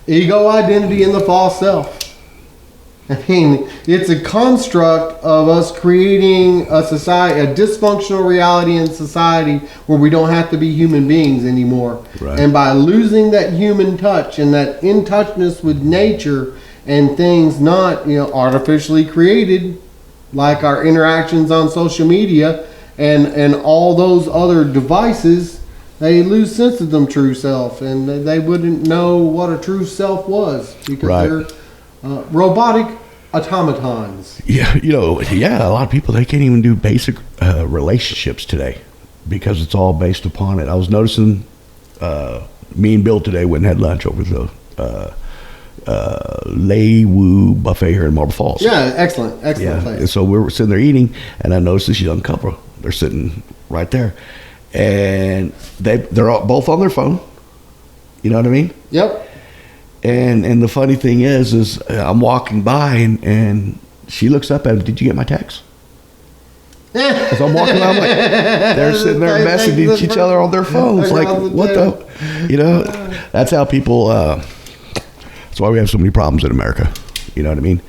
ego identity and the false self. I mean, it's a construct of us creating a society, a dysfunctional reality in society where we don't have to be human beings anymore. Right. And by losing that human touch and that in-touchness with nature and things not, artificially created, like our interactions on social media and all those other devices, they lose sense of them true self, and they wouldn't know what a true self was because they're robotic automatons. Yeah, a lot of people, they can't even do basic relationships today because it's all based upon it. I was noticing me and Bill today went and had lunch over the Lei Wu buffet here in Marble Falls. Yeah, excellent place. And so we were sitting there eating, and I noticed this young couple. They're sitting right there, and they're all, both on their phone. You know what I mean? Yep. And the funny thing is I'm walking by, and she looks up at him. Did you get my text? As I'm walking around, like they're sitting there messaging each other on their phones. Like, what the? That's how people. That's why we have so many problems in America. You know what I mean?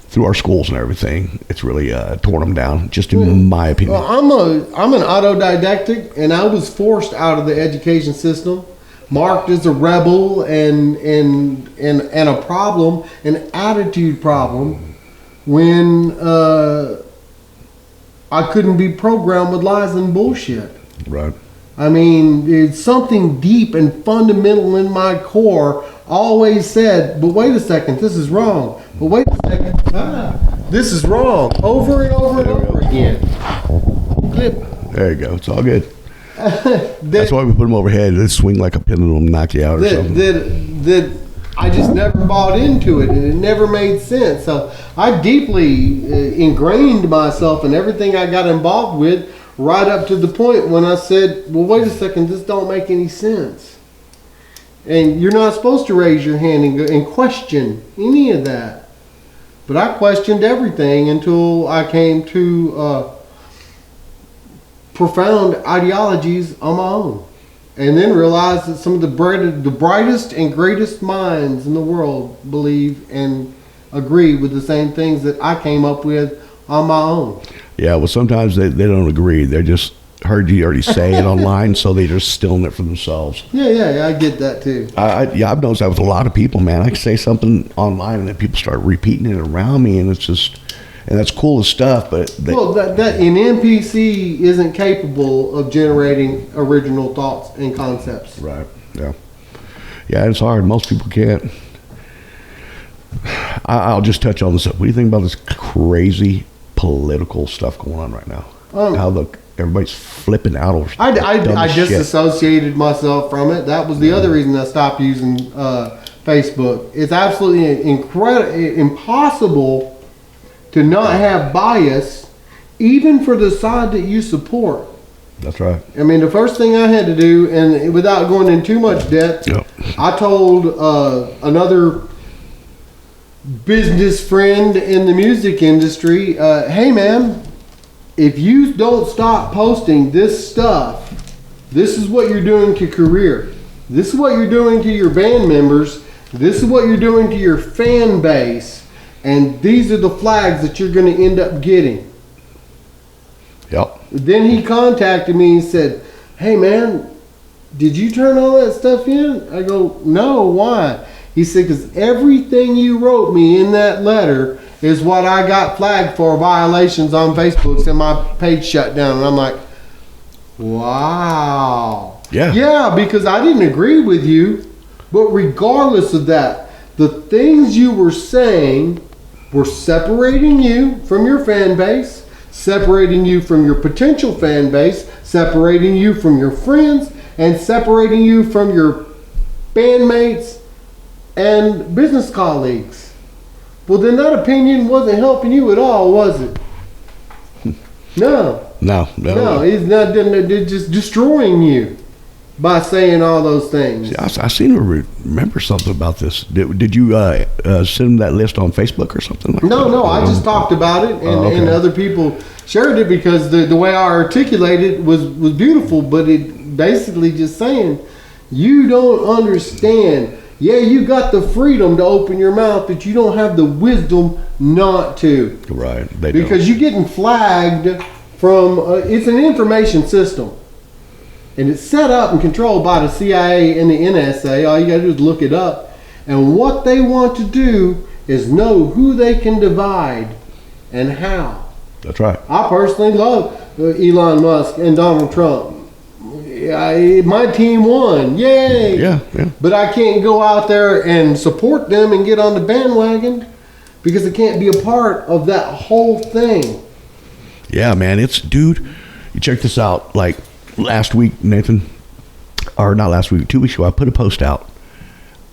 Through our schools and everything, it's really torn them down. Just in my opinion. Well, I'm an autodidactic, and I was forced out of the education system, marked as a rebel and a problem, an attitude problem, when I couldn't be programmed with lies and bullshit. Right. I mean, it's something deep and fundamental in my core always said, but wait a second, this is wrong. But wait a second, this is wrong. Over and over and over again. Clip. There you go. It's all good. That's why we put them overhead. They swing like a pendulum and knock you out or something. That I just never bought into it, and it never made sense. So I deeply ingrained myself in everything I got involved with, right up to the point when I said, well, wait a second, this don't make any sense. And you're not supposed to raise your hand and question any of that. But I questioned everything until I came to profound ideologies on my own. And then realized that some of the brightest and greatest minds in the world believe and agree with the same things that I came up with on my own. Yeah, well, sometimes they don't agree. They just heard you already say it online, so they're just stealing it for themselves. Yeah, I get that too. I've noticed that with a lot of people, man. I can say something online, and then people start repeating it around me, and it's just, and that's cool as stuff. But that an NPC isn't capable of generating original thoughts and concepts. Right. Yeah. Yeah, it's hard. Most people can't. I'll just touch on this. What do you think about this crazy political stuff going on right now? How everybody's flipping out over I disassociated myself from it. That was the other reason I stopped using Facebook. It's absolutely impossible to not have bias, even for the side that you support. That's right. I mean, the first thing I had to do, and without going in too much depth, I told another business friend in the music industry, hey man, if you don't stop posting this stuff, this is what you're doing to career. This is what you're doing to your band members. This is what you're doing to your fan base. And these are the flags that you're going to end up getting. Yep. Then he contacted me and said, hey man, did you turn all that stuff in? I go, no, why? He said, because everything you wrote me in that letter is what I got flagged for violations on Facebook, and my page shut down. And I'm like, wow. Yeah. Yeah, because I didn't agree with you. But regardless of that, the things you were saying were separating you from your fan base, separating you from your potential fan base, separating you from your friends, and separating you from your bandmates and business colleagues. Well, then that opinion wasn't helping you at all, was it? No. No. It's not. It's just destroying you by saying all those things. See, I seem to remember something about this. Did you send them that list on Facebook or something like that? No, I just talked about it, and other people shared it because the way I articulated it was beautiful, but it basically just saying, you don't understand. Yeah, you got the freedom to open your mouth, but you don't have the wisdom not to. Right. Because you're getting flagged from, it's an information system. And it's set up and controlled by the CIA and the NSA. All you got to do is look it up. And what they want to do is know who they can divide and how. That's right. I personally love Elon Musk and Donald Trump. My team won. Yay! Yeah. But I can't go out there and support them and get on the bandwagon because I can't be a part of that whole thing. Yeah, man. Dude, you check this out. Like last week, Nathan, or not last week, 2 weeks ago, I put a post out.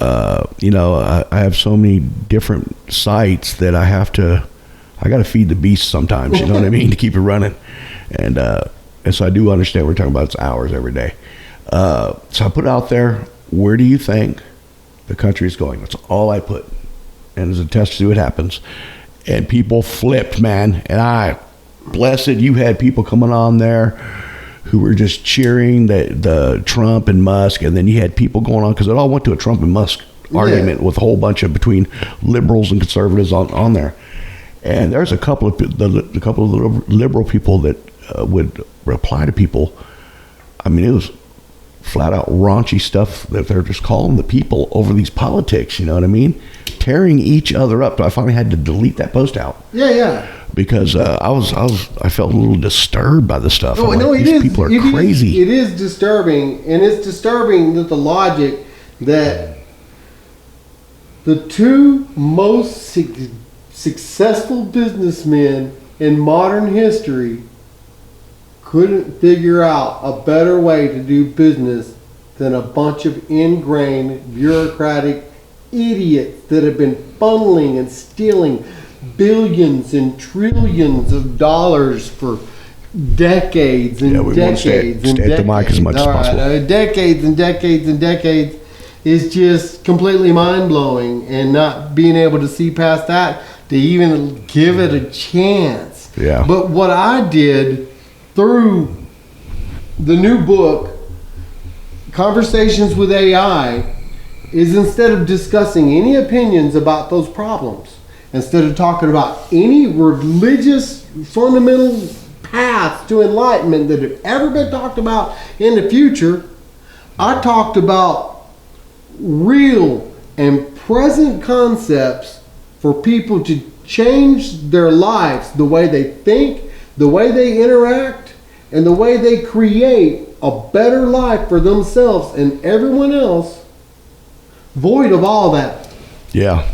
I have so many different sites that I got to feed the beast sometimes, you know what I mean, to keep it running. And so I do understand we're talking about it's hours every day. So I put it out there, where do you think the country is going? That's all I put. And as a test to see what happens. And people flipped, man. And blessed, you had people coming on there who were just cheering the Trump and Musk. And then you had people going on, because it all went to a Trump and Musk argument with a whole bunch of between liberals and conservatives on there. And there's a couple of liberal people that would reply to people. I mean, it was flat out raunchy stuff that they're just calling the people over these politics, you know what I mean? Tearing each other up. I finally had to delete that post out. Yeah. Because I felt a little disturbed by the stuff. No, these people are crazy. It is disturbing, and it's disturbing that the logic that the two most successful businessmen in modern history couldn't figure out a better way to do business than a bunch of ingrained bureaucratic idiots that have been funneling and stealing billions and trillions of dollars for decades and decades and decades. At the mic as much as possible. Decades and decades and decades is just completely mind-blowing, and not being able to see past that to even give it a chance. Yeah. But what I did through the new book, Conversations with AI, is instead of discussing any opinions about those problems, instead of talking about any religious fundamental paths to enlightenment that have ever been talked about in the future, I talked about real and present concepts for people to change their lives, the way they think, the way they interact, and the way they create a better life for themselves and everyone else, void of all that. Yeah,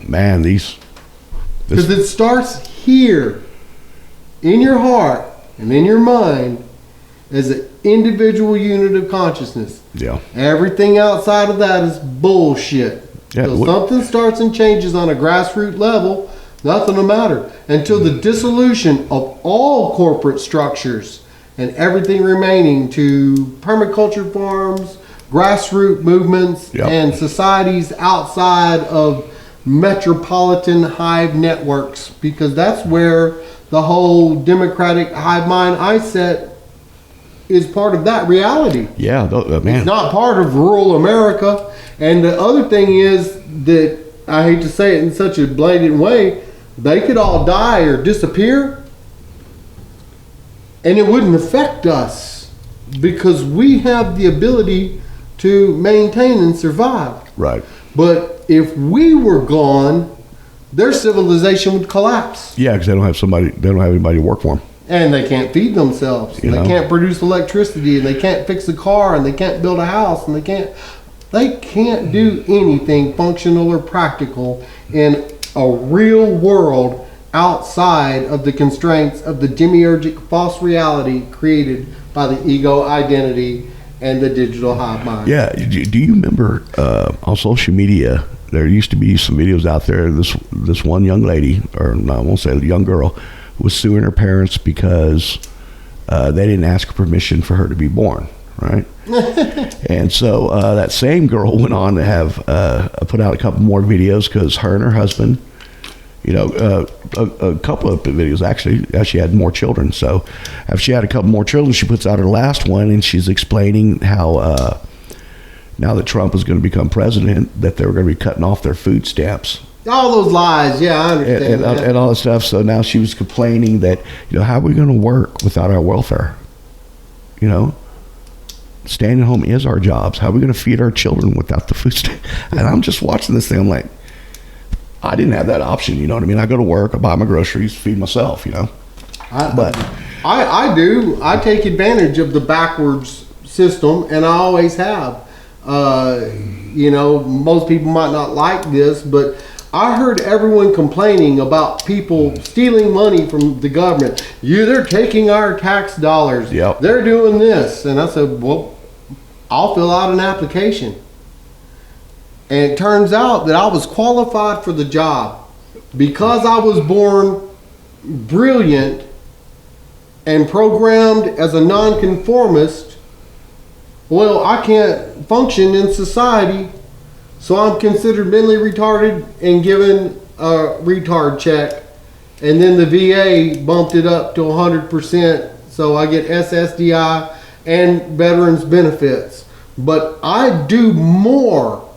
man, because it starts here in your heart and in your mind as an individual unit of consciousness. Yeah. Everything outside of that is bullshit. Yeah, so something starts and changes on a grassroots level, nothing will matter until the dissolution of all corporate structures and everything remaining to permaculture farms, grassroots movements, and societies outside of metropolitan hive networks, because that's where the whole democratic hive mind mindset is part of that reality. Yeah, man. It's not part of rural America. And the other thing is that, I hate to say it in such a blatant way, they could all die or disappear, and it wouldn't affect us because we have the ability to maintain and survive. Right. But if we were gone, their civilization would collapse. Yeah, because they don't have anybody to work for them. And they can't feed themselves. They can't produce electricity, and they can't fix a car, and they can't build a house, and they can't do anything functional or practical in a real world outside of the constraints of the demiurgic false reality created by the ego identity and the digital hive mind. Yeah. Do you remember on social media, there used to be some videos out there, this one young lady, or no, I won't say young girl, was suing her parents because they didn't ask her permission for her to be born, right? And so that same girl went on to have put out a couple more videos because her and her husband, a couple of videos actually, she had more children. So after she had a couple more children, she puts out her last one, and she's explaining how now that Trump is going to become president, that they were going to be cutting off their food stamps. All those lies, yeah, I understand. And all that stuff. So now she was complaining that, how are we going to work without our welfare? Staying at home is our jobs. How are we going to feed our children without the food stamp? And I'm just watching this thing. I'm like, I didn't have that option. You know what I mean? I go to work, I buy my groceries, feed myself, I do. I take advantage of the backwards system, and I always have. Most people might not like this, but I heard everyone complaining about people stealing money from the government. They're taking our tax dollars. Yep. They're doing this. And I said, well, I'll fill out an application. And it turns out that I was qualified for the job because I was born brilliant and programmed as a nonconformist. Well, I can't function in society, so I'm considered mentally retarded and given a retard check. And then the VA bumped it up to 100%, so I get SSDI and veterans benefits. But I do more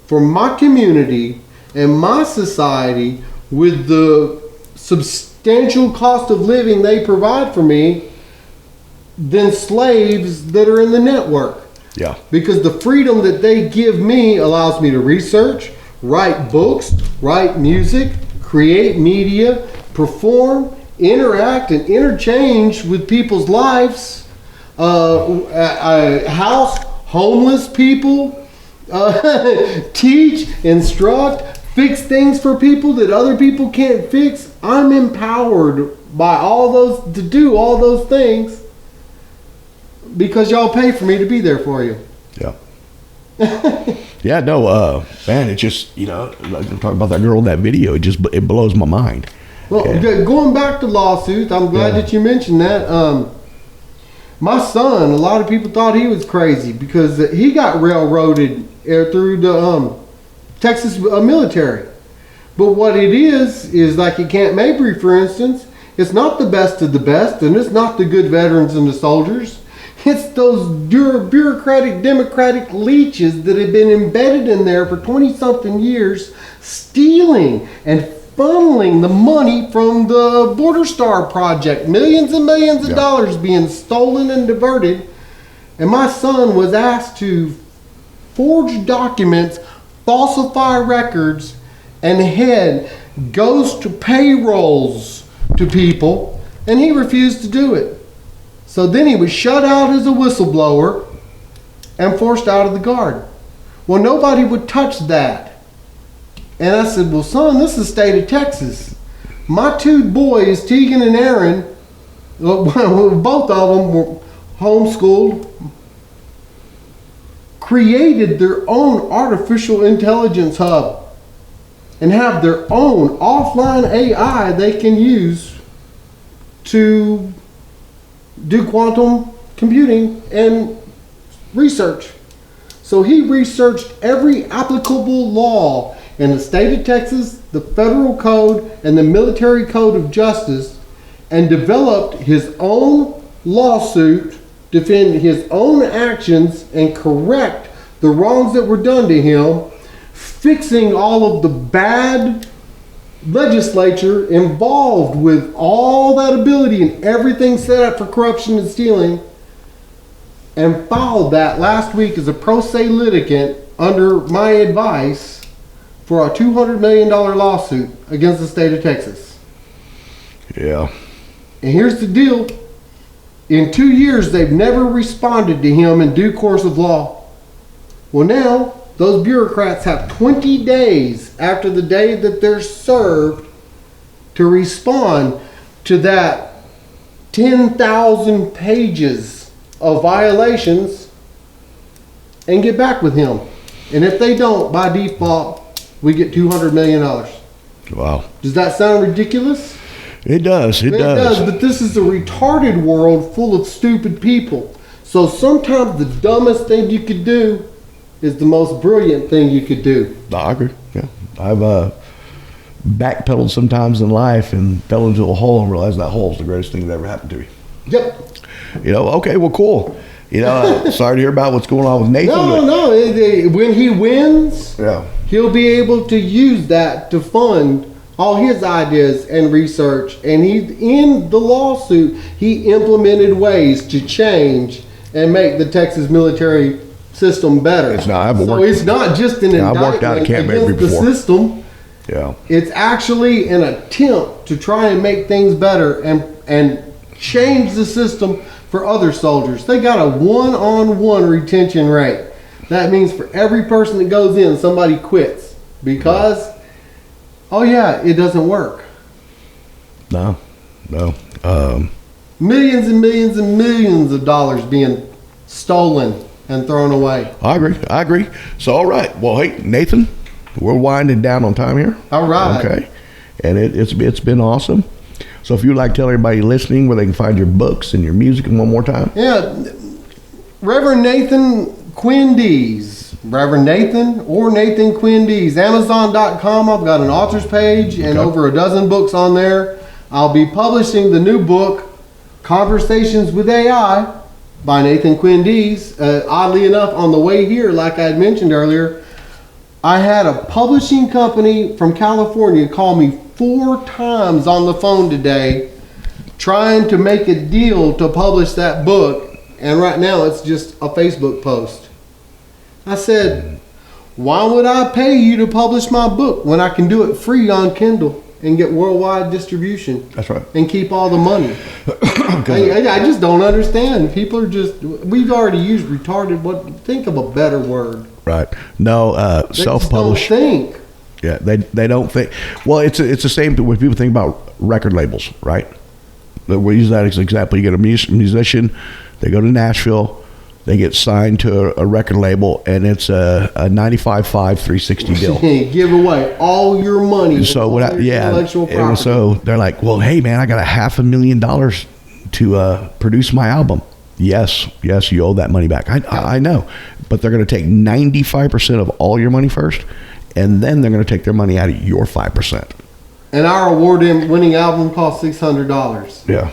for my community and my society with the substantial cost of living they provide for me than slaves that are in the network. Yeah. Because the freedom that they give me allows me to research, write books, write music, create media, perform, interact, and interchange with people's lives, house homeless people, teach, instruct, fix things for people that other people can't fix. I'm empowered by to do all those things because y'all pay for me to be there for you. Yeah. Yeah, no, man, it just, like I'm talking about that girl in that video, it blows my mind. Well, going back to lawsuits, I'm glad that you mentioned that. My son, a lot of people thought he was crazy because he got railroaded through the Texas military. But what it is like at Camp Mabry, for instance, it's not the best of the best, and it's not the good veterans and the soldiers. It's those bureaucratic, democratic leeches that have been embedded in there for 20-something years, stealing and funneling the money from the Border Star project. Millions and millions of dollars being stolen and diverted. And my son was asked to forge documents, falsify records, and head ghost payrolls to people, and he refused to do it. So then he was shut out as a whistleblower and forced out of the Guard. Well, nobody would touch that. And I said, well, son, this is the state of Texas. My two boys, Tegan and Aaron, both of them were homeschooled, created their own artificial intelligence hub and have their own offline AI they can use to do quantum computing and research. So he researched every applicable law in the state of Texas, the federal code, and the military code of justice, and developed his own lawsuit, defend his own actions, and correct the wrongs that were done to him, fixing all of the bad legislature involved with all that ability and everything set up for corruption and stealing, and filed that last week as a pro se litigant under my advice for a $200 million lawsuit against the state of Texas. Yeah. And here's the deal. In 2 years, they've never responded to him in due course of law. Well, now, those bureaucrats have 20 days after the day that they're served to respond to that 10,000 pages of violations and get back with him. And if they don't, by default, we get $200 million. Wow. Does that sound ridiculous? It does. It does, but this is a retarded world full of stupid people. So sometimes the dumbest thing you could do is the most brilliant thing you could do. I agree. Yeah. I've backpedaled sometimes in life and fell into a hole and realized that hole is the greatest thing that ever happened to me. Yep. You know, okay, well, cool. You know, sorry to hear about what's going on with Nathan. No. When he wins, Yeah. he'll be able to use that to fund all his ideas and research. And in the lawsuit, he implemented ways to change and make the Texas military system better. It's not. It's not just an I've worked out at indictment Camp Avery against the before. system. Yeah. It's actually an attempt to try and make things better and change the system for other soldiers. They got a 1-on-1 retention rate. That means for every person that goes in, somebody quits because, oh yeah, it doesn't work. No. Millions and millions and millions of dollars being stolen and thrown away. I agree. So, all right. Well, hey, Nathan, we're winding down on time here. All right. Okay. And it's been awesome. So if you'd like to tell everybody listening where they can find your books and your music one more time. Yeah. Reverend Nathon Quinn Dees. Reverend Nathan or Nathon Quinn Dees. Amazon.com. I've got an author's page and over a dozen books on there. I'll be publishing the new book, Conversations with AI by Nathon Quinn Dees. Oddly enough, on the way here, like I had mentioned earlier, I had a publishing company from California call me 4 times on the phone today trying to make a deal to publish that book, and right now it's just a Facebook post. I said, why would I pay you to publish my book when I can do it free on Kindle and get worldwide distribution? That's right. And keep all the money. I just don't understand. People are just, we've already used retarded, think of a better word. Right. No, They self-publish. just don't think. Yeah, they don't think. Well, it's the same when people think about record labels, right? We'll use that as an example. You get a musician, they go to Nashville, they get signed to a record label, and it's a 95.5 360 deal. Give away all your money. So what? Intellectual property. And so they're like, well, hey man, I got $500,000 to produce my album. Yes, you owe that money back. I know, but they're going to take 95% of all your money first, and then they're going to take their money out of your 5%. And our award-winning album cost $600. Yeah.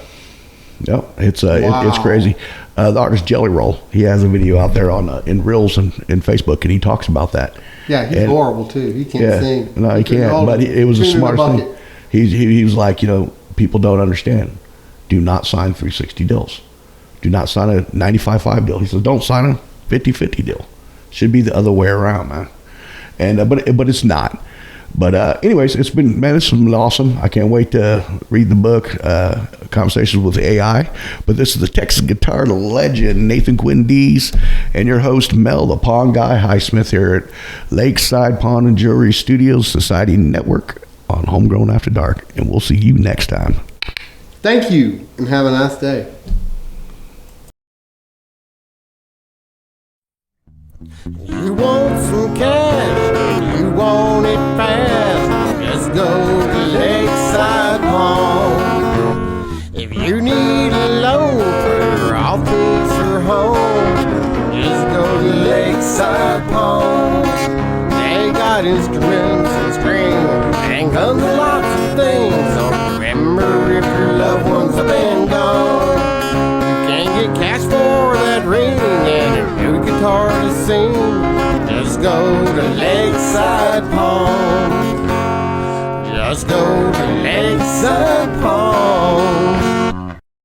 No, it's Wow. it's crazy. The artist Jelly Roll, he has a video out there on in Reels and in Facebook, and he talks about that. Yeah, he's horrible too. He can't sing. No, he can't. But it was the smartest thing. He was like, people don't understand. Do not sign 360 deals. Do not sign a 95.5 deal. He says, don't sign a 50-50 deal. Should be the other way around, man. And but it's not. But anyways, it's been awesome. I can't wait to read the book, Conversations with AI. But this is the Texas guitar legend, Nathon Quinn Dees, and your host, Mel, the Pawn Guy Highsmith, here at Lakeside Pawn and Jewelry Studios Society Network on Homegrown After Dark. And we'll see you next time. Thank you, and have a nice day. You want some cash, you want it fast, just go to Lakeside Pawn. If you need a loan for your office or home, just go to Lakeside Pawn. They got instruments and strings and guns and lots of things. So remember, if your loved ones seen, just go to Lakeside Pawn. Just go to Lakeside Pawn.